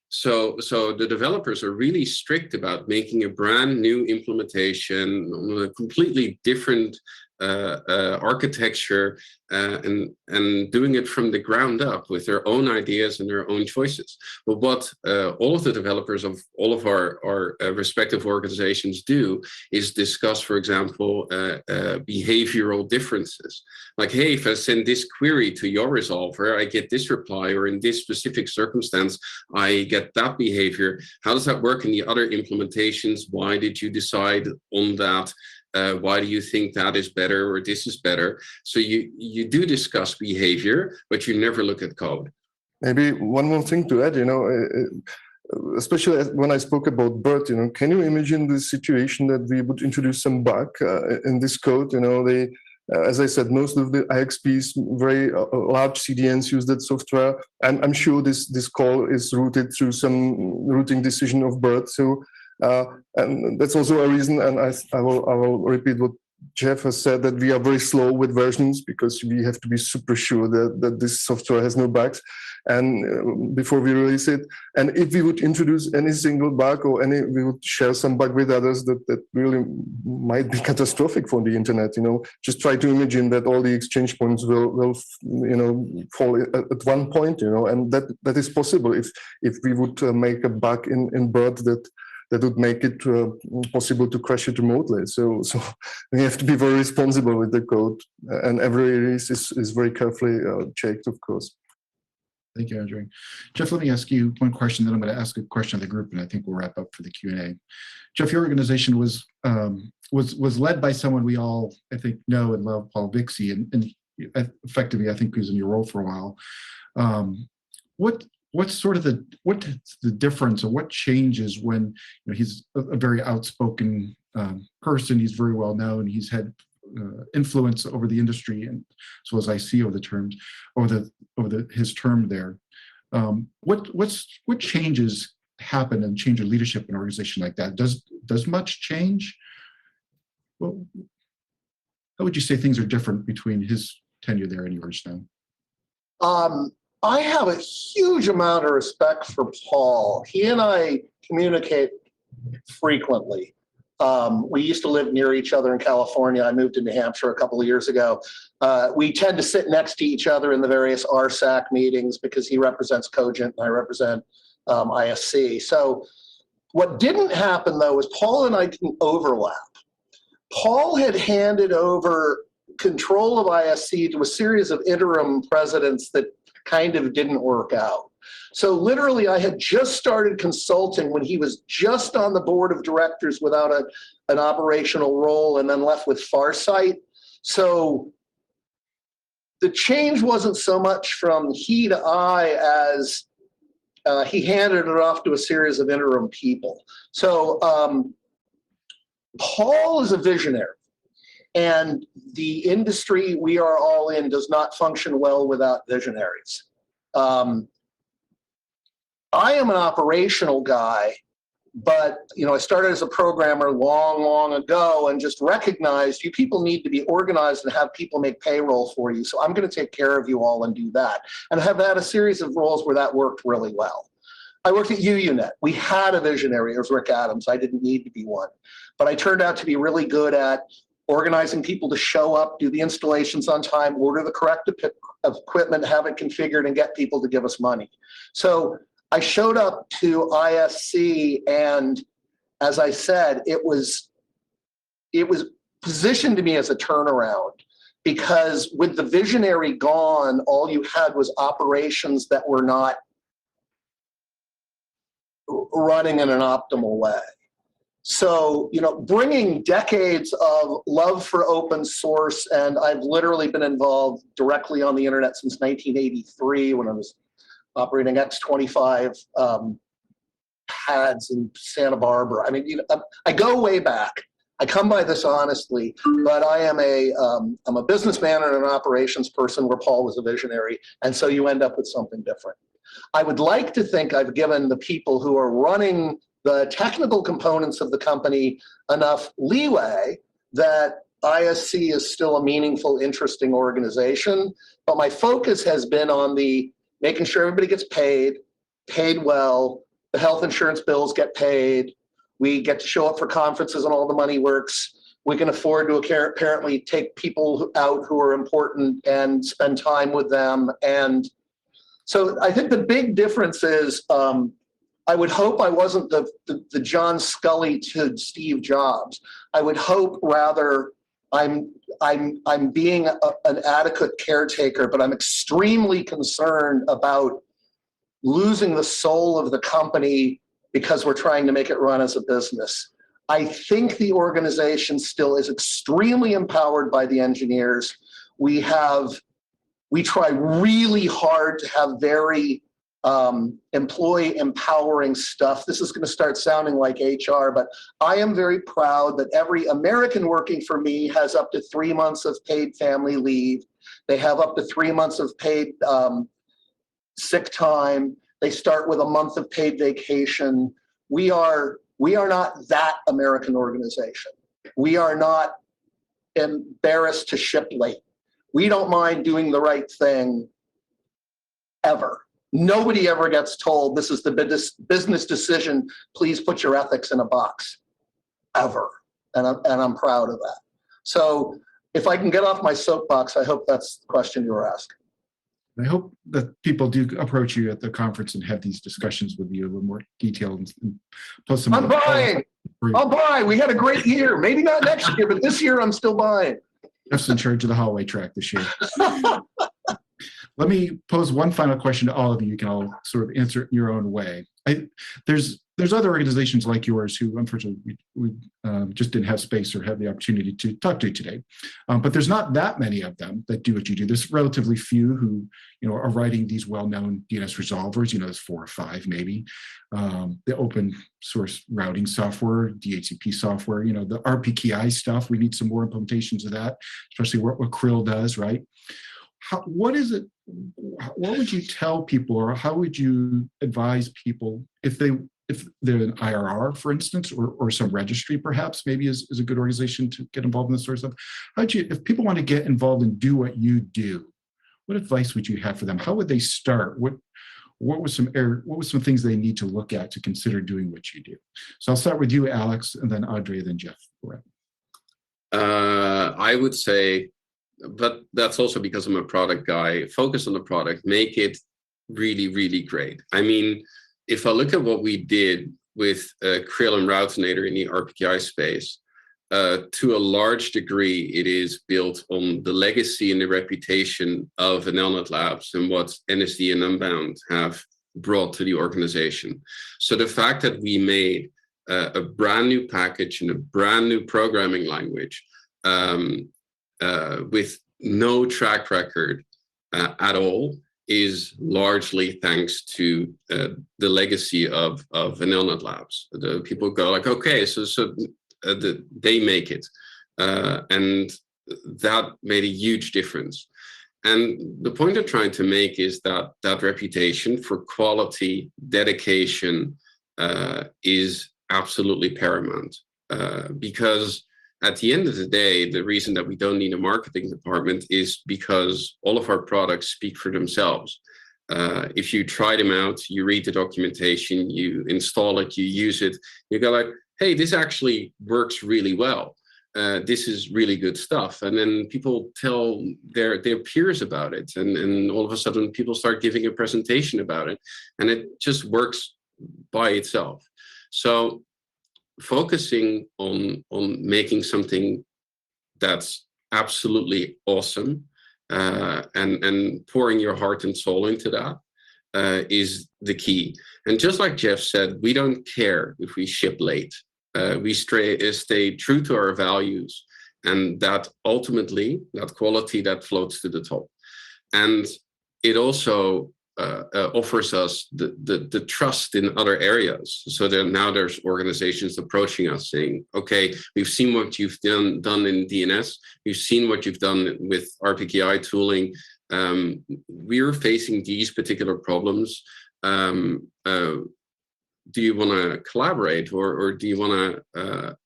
So the developers are really strict about making a brand new implementation on a completely different architecture and doing it from the ground up with their own ideas and their own choices. But what all of the developers of all of our respective organizations do is discuss, for example, behavioral differences. Like, hey, if I send this query to your resolver, I get this reply, or in this specific circumstance, I get that behavior. How does that work in the other implementations? Why did you decide on that? Why do you think that is better or this is better? So you do discuss behavior, but you never look at code. Maybe one more thing to add, especially when I spoke about BERT, can you imagine the situation that we would introduce some bug in this code? As I said, most of the IXPs, very large CDNs use that software. I'm sure this call is routed through some routing decision of BERT. So, and that's also a reason, and I will repeat what Jeff has said, that we are very slow with versions because we have to be super sure that this software has no bugs and before we release it. And if we would introduce any single bug or we would share some bug with others that really might be catastrophic for the internet. Just try to imagine that all the exchange points will fall at one point, and that is possible if we would make a bug in BERT that would make it possible to crash it remotely. So we have to be very responsible with the code, and every release is very carefully checked, of course. Thank you, Andrew. Jeff, let me ask you one question, then I'm going to ask a question of the group, and I think we'll wrap up for the Q&A. Jeff, your organization was led by someone we all, I think, know and love, Paul Vixie, and effectively, I think he was in your role for a while. What's the difference, or what changes when he's a very outspoken person? He's very well known. He's had influence over the industry, and as well as I see over the terms over his term there. What changes happen and change of leadership in an organization like that? Does much change? Well, how would you say things are different between his tenure there and yours now? I have a huge amount of respect for Paul. He and I communicate frequently. We used to live near each other in California. I moved to New Hampshire a couple of years ago. We tend to sit next to each other in the various RSAC meetings because he represents Cogent and I represent ISC. So what didn't happen, though, is Paul and I didn't overlap. Paul had handed over control of ISC to a series of interim presidents that kind of didn't work out. So literally, I had just started consulting when he was just on the board of directors without an operational role, and then left with Farsight. So the change wasn't so much from he to I as he handed it off to a series of interim people. So Paul is a visionary. And the industry we are all in does not function well without visionaries. I am an operational guy, but I started as a programmer long ago and just recognized you people need to be organized and have people make payroll for you. So I'm going to take care of you all and do that. And I have had a series of roles where that worked really well. I worked at UUNet. We had a visionary. It was Rick Adams. I didn't need to be one. But I turned out to be really good at organizing people to show up, do the installations on time, order the correct equipment, have it configured, and get people to give us money. So I showed up to ISC, and as I said, it was positioned to me as a turnaround, because with the visionary gone, all you had was operations that were not running in an optimal way. So, bringing decades of love for open source, and I've literally been involved directly on the internet since 1983 when I was operating X25 pads in Santa Barbara. I mean, I go way back. I come by this honestly, but I am I'm a businessman and an operations person where Paul was a visionary, and so you end up with something different. I would like to think I've given the people who are running the technical components of the company enough leeway that ISC is still a meaningful, interesting organization. But my focus has been on making sure everybody gets paid well, the health insurance bills get paid, we get to show up for conferences and all the money works. We can afford to apparently take people out who are important and spend time with them. And so I think the big difference is, I would hope I wasn't the John Scully to Steve Jobs. I would hope rather I'm being an adequate caretaker, but I'm extremely concerned about losing the soul of the company because we're trying to make it run as a business. I think the organization still is extremely empowered by the engineers. We try really hard to have very employee empowering stuff. This is going to start sounding like HR, but I am very proud that every American working for me has up to 3 months of paid family leave. They have up to 3 months of paid sick time. They start with a month of paid vacation. We are not that American organization. We are not embarrassed to ship late. We don't mind doing the right thing ever. Nobody ever gets told this is the business decision. Please put your ethics in a box, ever. And I'm proud of that. So if I can get off my soapbox, I hope that's the question you were asking. I hope that people do approach you at the conference and have these discussions with you a little more detailed. And plus, I'm buying. I'll buy. We had a great year. Maybe not next year, but this year I'm still buying. Jeff's in charge of the hallway track this year. Let me pose one final question to all of you. You can all sort of answer it in your own way. There's other organizations like yours who, unfortunately, we just didn't have space or have the opportunity to talk to today. But there's not that many of them that do what you do. There's relatively few who, are writing these well-known DNS resolvers. There's 4 or 5 maybe. The open source routing software, DHCP software. The RPKI stuff. We need some more implementations of that, especially what Krill does, right? What is it? What would you tell people, or how would you advise people if they're an IRR, for instance, or some registry perhaps maybe is a good organization to get involved in this sort of stuff? If people want to get involved and do what you do, what advice would you have for them? How would they start? What were some things they need to look at to consider doing what you do? So I'll start with you, Alex, and then Audrey, then Jeff. I would say, but that's also because I'm a product guy, focus on the product, make it really, really great. I mean, if I look at what we did with Krill and Routinator in the RPKI space, to a large degree, it is built on the legacy and the reputation of Nelnet Labs and what NSD and Unbound have brought to the organization. So the fact that we made a brand new package and a brand new programming language with no track record at all is largely thanks to the legacy of Nelnet Labs. The people go like, okay, so they make it, and that made a huge difference. And the point I'm trying to make is that that reputation for quality, dedication is absolutely paramount, because at the end of the day, the reason that we don't need a marketing department is because all of our products speak for themselves. If you try them out, you read the documentation, you install it, you use it, you go like, hey, this actually works really well. This is really good stuff. And then people tell their peers about it. And all of a sudden people start giving a presentation about it, and it just works by itself. So focusing on making something that's absolutely awesome. And pouring your heart and soul into that is the key. And just like Jeff said, we don't care if we ship late. We stay true to our values, and that ultimately, that quality that floats to the top. And it also offers us the trust in other areas. So that now there's organizations approaching us saying, okay, we've seen what you've done in DNS, we've seen what you've done with RPKI tooling. We're facing these particular problems. Do you want to collaborate, or do you want to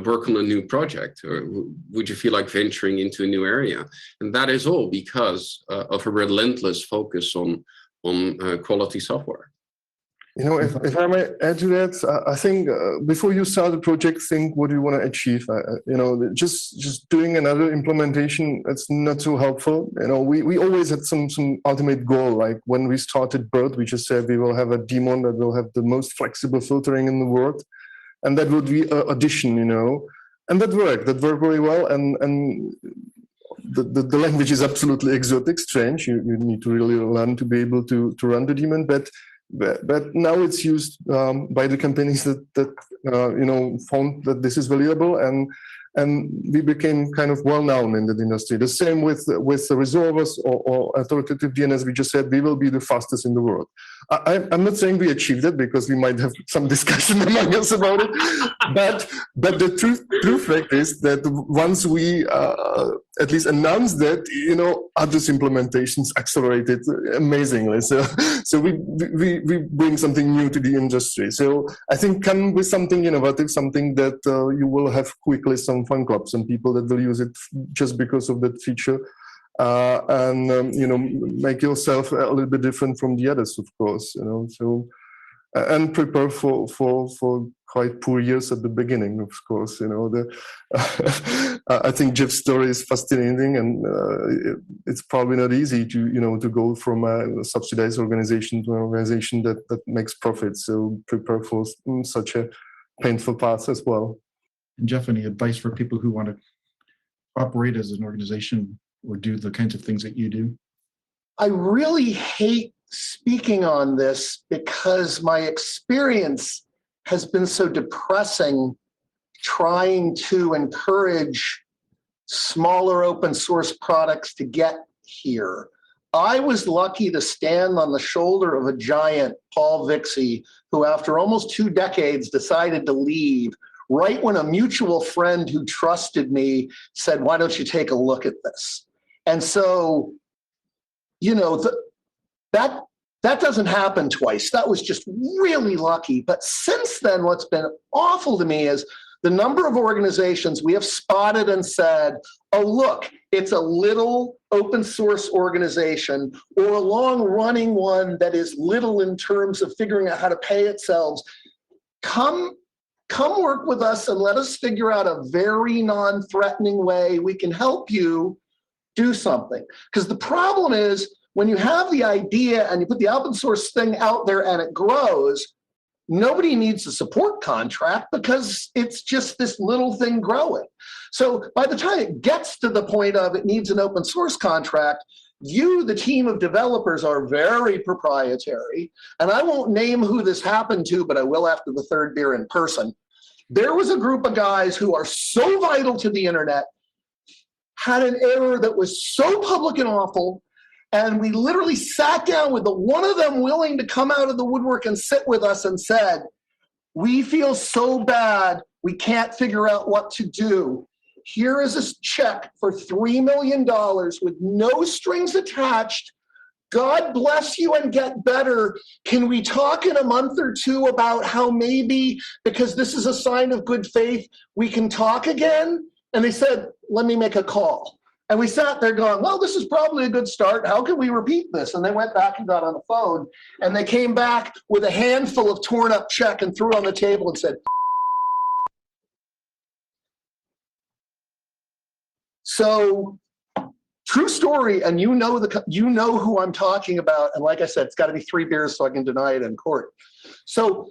work on a new project, or would you feel like venturing into a new area? And that is all because of a relentless focus on quality software. You know, if I may add to that, I think before you start a project, think what do you want to achieve. You know, just doing another implementation, that's not so helpful. You know, we always had some ultimate goal. Like when we started BERT, we just said we will have a daemon that will have the most flexible filtering in the world, and that would be addition. You know, and that worked very well. And the language is absolutely exotic, strange. You need to really learn to be able to run the daemon, but now it's used by the companies that you know, found that this is valuable, and we became kind of well known in the industry. The same with the resolvers or authoritative DNS. We just said we will be the fastest in the world. I'm not saying we achieved it, because we might have some discussion among us about it. But the true fact is that once we at least announced that, you know, others implementations accelerated amazingly. So we bring something new to the industry. So I think come with something innovative, something that you will have quickly some fan clubs and people that will use it just because of that feature. And you know, make yourself a little bit different from the others, of course, you know. So and prepare for quite poor years at the beginning, of course, you know. I think Jeff's story is fascinating, and it's probably not easy to, you know, to go from a subsidized organization to an organization that makes profits. So prepare for such a painful path as well. And Jeff, any advice for people who want to operate as an organization or do the kinds of things that you do? I really hate speaking on this because my experience has been so depressing trying to encourage smaller open source products to get here. I was lucky to stand on the shoulder of a giant, Paul Vixie, who after almost 2 decades decided to leave right when a mutual friend who trusted me said, why don't you take a look at this? And so, you know, that doesn't happen twice. That was just really lucky. But since then, what's been awful to me is the number of organizations we have spotted and said, oh, look, it's a little open source organization or a long running one that is little in terms of figuring out how to pay itself. Come work with us and let us figure out a very non-threatening way we can help you do something. Because the problem is when you have the idea and you put the open source thing out there and it grows, nobody needs a support contract because it's just this little thing growing. So by the time it gets to the point of it needs an open source contract, you, the team of developers, are very proprietary. And I won't name who this happened to, but I will after the 3rd beer in person. There was a group of guys who are so vital to the internet, had an error that was so public and awful, and we literally sat down with the one of them willing to come out of the woodwork and sit with us and said, we feel so bad, we can't figure out what to do. Here is a check for $3 million with no strings attached. God bless you and get better. Can we talk in a month or 2 about how maybe, because this is a sign of good faith, we can talk again? And they said, let me make a call. And we sat there going, well, this is probably a good start. How can we repeat this? And they went back and got on the phone. And they came back with a handful of torn up check and threw it on the table and said, so true story. And you know who I'm talking about. And like I said, it's got to be 3 beers so I can deny it in court. So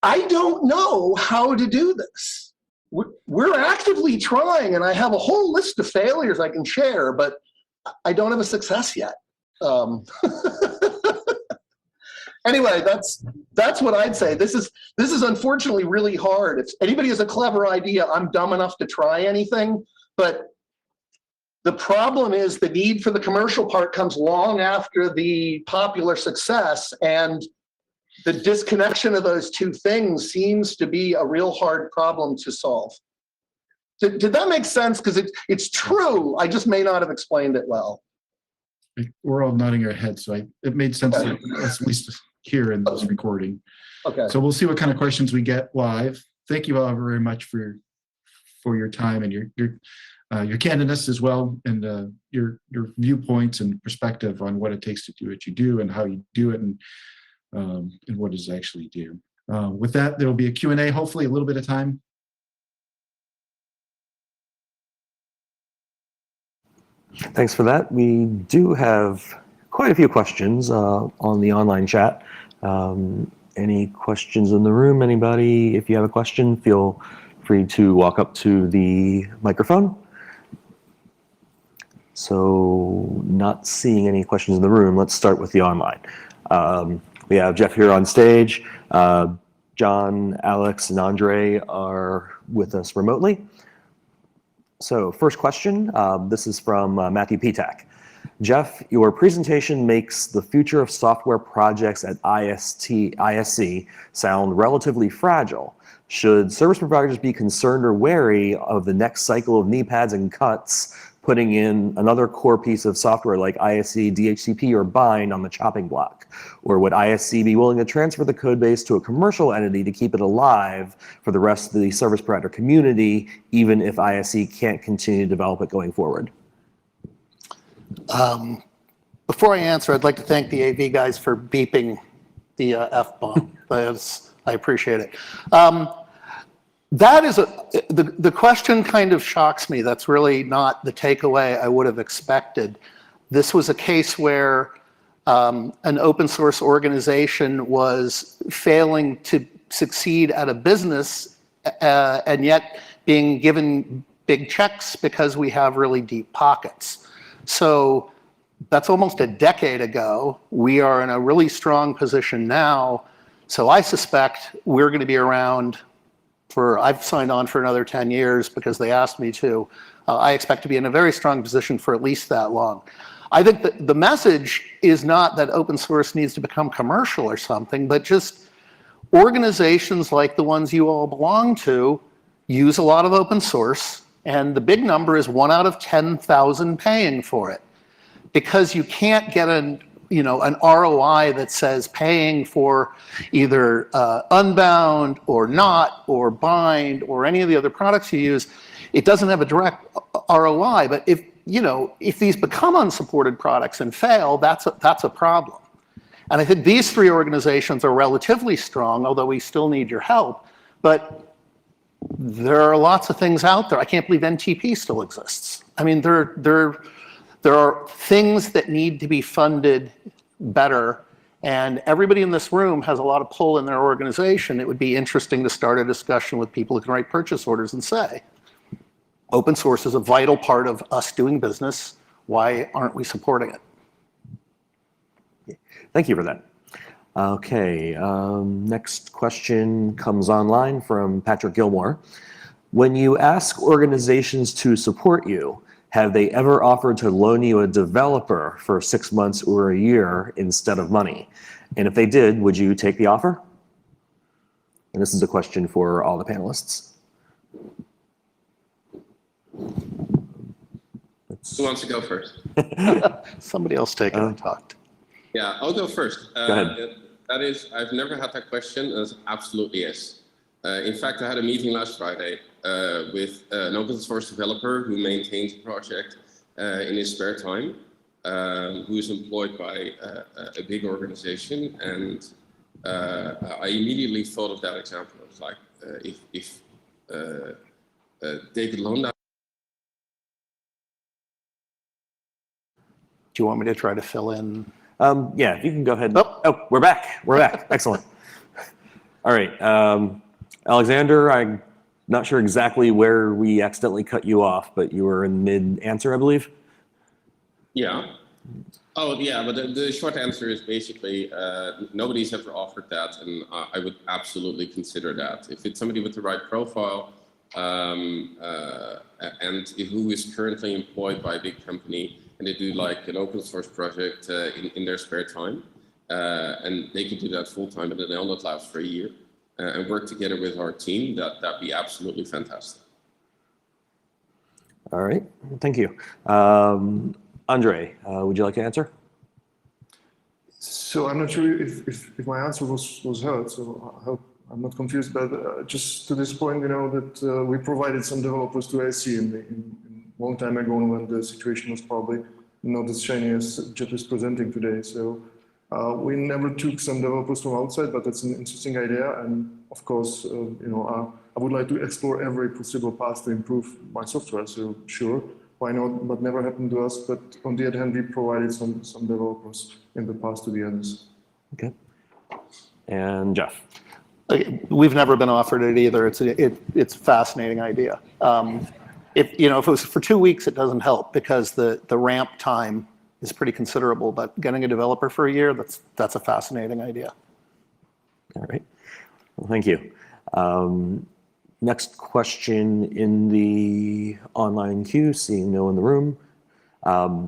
I don't know how to do this. we're actively trying, and I have a whole list of failures I can share, but I don't have a success yet. Anyway, that's what I'd say. This is unfortunately really hard. If anybody has a clever idea, I'm dumb enough to try anything. But the problem is the need for the commercial part comes long after the popular success, and the disconnection of those two things seems to be a real hard problem to solve. Did that make sense? Because it's true. I just may not have explained it well. We're all nodding our heads, so it made sense to us, at least here in this recording. Okay. So we'll see what kind of questions we get live. Thank you all very much for your time and your candidness as well, and your viewpoints and perspective on what it takes to do what you do and how you do it, and what does it actually do. With that, there will be a Q&A, hopefully a little bit of time. Thanks for that. We do have quite a few questions on the online chat. Any questions in the room? Anybody? If you have a question, feel free to walk up to the microphone. So not seeing any questions in the room, let's start with the online. We have Jeff here on stage. John, Alex, and Andre are with us remotely. So first question, this is from Matthew Petak. Jeff, your presentation makes the future of software projects at ISC sound relatively fragile. Should service providers be concerned or wary of the next cycle of knee pads and cuts, putting in another core piece of software like ISC, DHCP, or Bind on the chopping block? Or would ISC be willing to transfer the code base to a commercial entity to keep it alive for the rest of the service provider community, even if ISC can't continue to develop it going forward? Before I answer, I'd like to thank the AV guys for beeping the F-bomb. I appreciate it. That is the question kind of shocks me. That's really not the takeaway I would have expected. This was a case where an open source organization was failing to succeed at a business and yet being given big checks because we have really deep pockets. So that's almost a decade ago. We are in a really strong position now. So I suspect we're going to be around I've signed on for another 10 years because they asked me to. I expect to be in a very strong position for at least that long. I think that the message is not that open source needs to become commercial or something, but just organizations like the ones you all belong to use a lot of open source, and the big number is 1 out of 10,000 paying for it. Because you can't get an ROI that says paying for either Unbound or Not or Bind or any of the other products you use, it doesn't have a direct ROI. But if these become unsupported products and fail, that's a problem. And I think these 3 organizations are relatively strong, although we still need your help. But there are lots of things out there. I can't believe NTP still exists. I mean, there are things that need to be funded better, and everybody in this room has a lot of pull in their organization. It would be interesting to start a discussion with people who can write purchase orders and say, open source is a vital part of us doing business. Why aren't we supporting it? Thank you for that. Okay, next question comes online from Patrick Gilmore. When you ask organizations to support you, have they ever offered to loan you a developer for 6 months or a year instead of money? And if they did, would you take the offer? And this is a question for all the panelists. Who wants to go first? Somebody else take it and talk. Yeah, I'll go first. Go ahead. That is, I've never had that question. That's absolutely yes. In fact, I had a meeting last Friday with an open source developer who maintains a project in his spare time, who is employed by a big organization. And I immediately thought of that example. I was like, if they could loan that. Do you want me to try to fill in? Yeah, you can go ahead. Oh, we're back. We're back. Excellent. All right. Alexander, I not sure exactly where we accidentally cut you off, but you were in mid-answer, I believe. Yeah. Oh, yeah, but the short answer is basically nobody's ever offered that, and I would absolutely consider that. If it's somebody with the right profile and who is currently employed by a big company and they do like an open source project in their spare time, and they can do that full time and then they'll not last for a year and work together with our team, that'd be absolutely fantastic. All right, thank you. Andre, would you like to answer? So I'm not sure if my answer was heard, so I hope I'm not confused, but just to this point, you know, that we provided some developers to ISC in long time ago when the situation was probably not as shiny as Jeff is presenting today. So we never took some developers from outside, but that's an interesting idea. And of course, you know, I would like to explore every possible path to improve my software. So sure, why not? But never happened to us. But on the other hand, we provided some developers in the past to the others. Okay. And Jeff. We've never been offered it either. It's a fascinating idea. If it was for 2 weeks, it doesn't help because the ramp time is pretty considerable. But getting a developer for a year, that's a fascinating idea. All right. Well, thank you. Next question in the online queue, seeing no one in the room.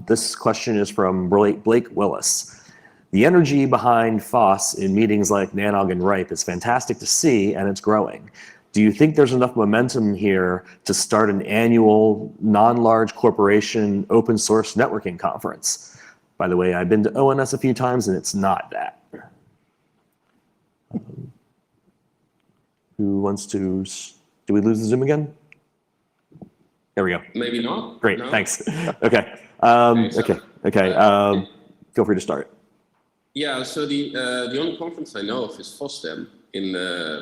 This question is from Blake Willis. The energy behind FOSS in meetings like NANOG and RIPE is fantastic to see, and it's growing. Do you think there's enough momentum here to start an annual non-large corporation open source networking conference? By the way, I've been to ONS a few times, and it's not that. Who wants to, do we lose the Zoom again? There we go. Maybe not. Great, No? thanks. Okay, feel free to start. Yeah, so the only conference I know of is FOSDEM,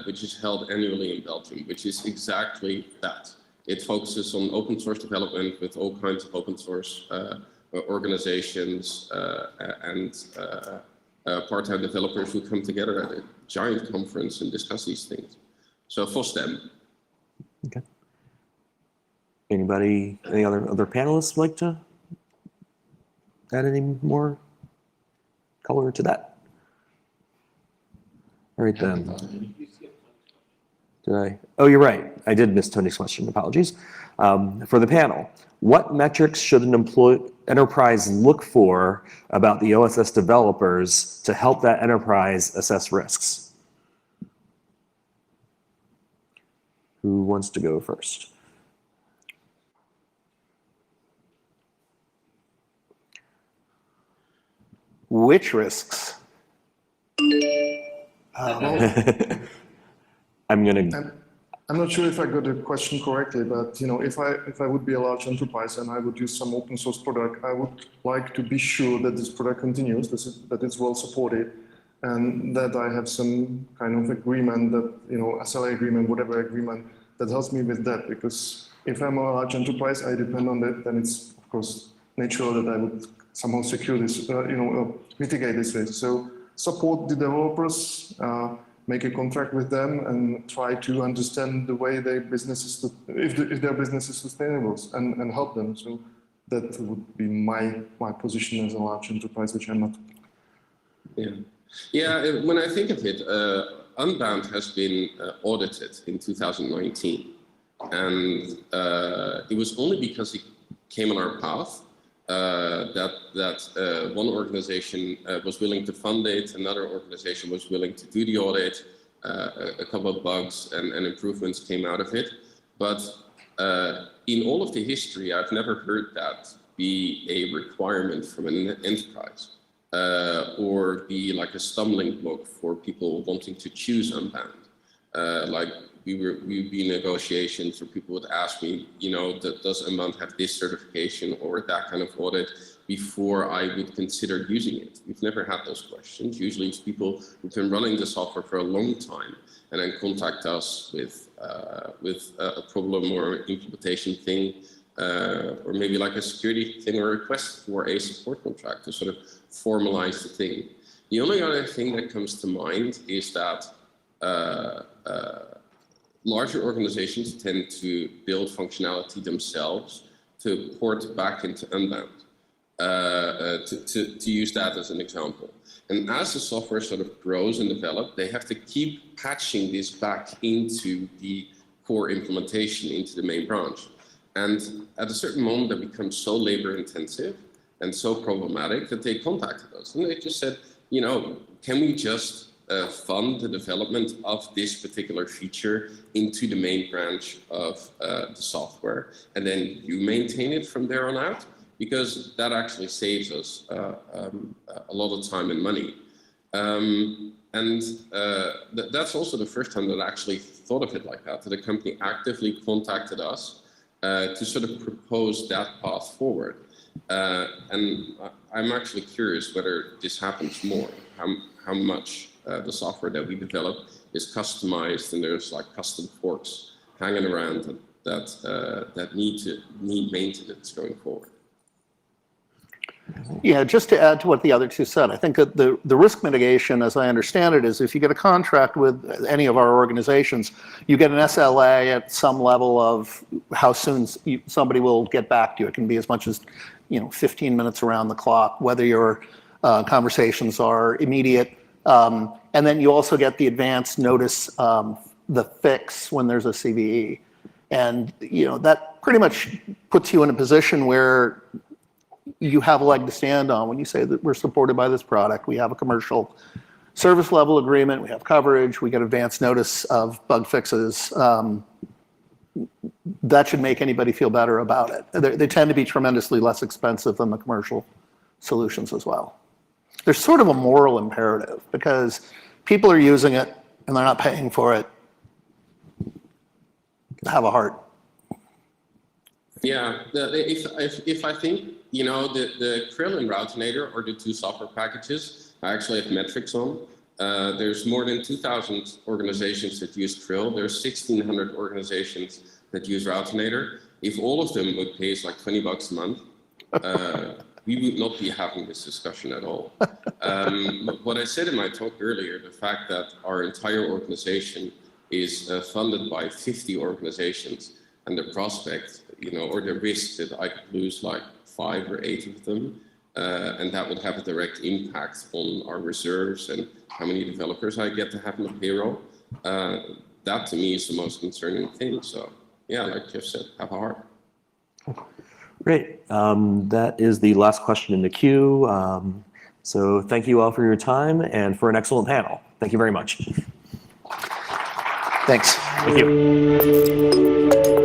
which is held annually in Belgium, which is exactly that. It focuses on open source development with all kinds of open source organizations and part-time developers who come together at a giant conference and discuss these things. So FOSDEM. Okay. Anybody, any other panelists like to add any more color to that? All right then. Did I? Oh, you're right. I did miss Tony's question. Apologies. For the panel, what metrics should an enterprise look for about the OSS developers to help that enterprise assess risks? Who wants to go first? Which risks? I'm gonna. I'm not sure if I got the question correctly, but you know, if I would be a large enterprise and I would use some open source product, I would like to be sure that this product continues, that it's well supported, and that I have some kind of agreement that, you know, SLA agreement, whatever agreement that helps me with that. Because if I'm a large enterprise, I depend on that, then it's of course natural that I would somehow secure this, mitigate this risk. So support the developers, make a contract with them, and try to understand the way their business is, if their business is sustainable, and help them. So that would be my position as a large enterprise, which I'm not. Yeah. When I think of it, Unbound has been audited in 2019, and it was only because it came on our path that one organization was willing to fund it, another organization was willing to do the audit, a couple of bugs and improvements came out of it. But in all of the history, I've never heard that be a requirement from an enterprise or be like a stumbling block for people wanting to choose Unbound. Like we'd be in negotiations where people would ask me, you know, does Unbound have this certification or that kind of audit before I would consider using it? We've never had those questions. Usually it's people who've been running the software for a long time and then contact us with a problem or implementation thing, or maybe like a security thing or a request for a support contract to sort of formalize the thing. The only other thing that comes to mind is that larger organizations tend to build functionality themselves to port back into Unbound, to use that as an example. And as the software sort of grows and develops, they have to keep patching this back into the core implementation, into the main branch. And at a certain moment, that becomes so labor intensive and so problematic that they contacted us. And they just said, you know, can we just fund the development of this particular feature into the main branch of the software, and then you maintain it from there on out? Because that actually saves us a lot of time and money. That's also the first time that I actually thought of it like that, that a company actively contacted us to sort of propose that path forward. And I'm actually curious whether this happens more, how much the software that we develop is customized, and there's like custom forks hanging around that need maintenance going forward. Yeah, just to add to what the other two said, I think that the risk mitigation, as I understand it, is if you get a contract with any of our organizations, you get an SLA at some level of how soon somebody will get back to you. It can be as much as 15 minutes around the clock, whether your conversations are immediate. And then you also get the advance notice, the fix when there's a CVE. And that pretty much puts you in a position where you have a leg to stand on when you say that we're supported by this product. We have a commercial service level agreement, we have coverage, we get advance notice of bug fixes. That should make anybody feel better about it. They tend to be tremendously less expensive than the commercial solutions as well. There's sort of a moral imperative because people are using it and they're not paying for it. Have a heart. Yeah, if I think, the Krill and Routinator are the two software packages I actually have metrics on. There's more than 2,000 organizations that use Krill. There's 1,600 organizations that use Routinator. If all of them would pay us like $20 a month, we would not be having this discussion at all. What I said in my talk earlier, the fact that our entire organization is funded by 50 organizations, and the prospect, or the risk that I could lose like 5 or 8 of them, and that would have a direct impact on our reserves and how many developers I get to have on the payroll. That to me is the most concerning thing. So yeah, like Jeff said, have a heart. Great. That is the last question in the queue. So thank you all for your time and for an excellent panel. Thank you very much. Thanks. Thank you.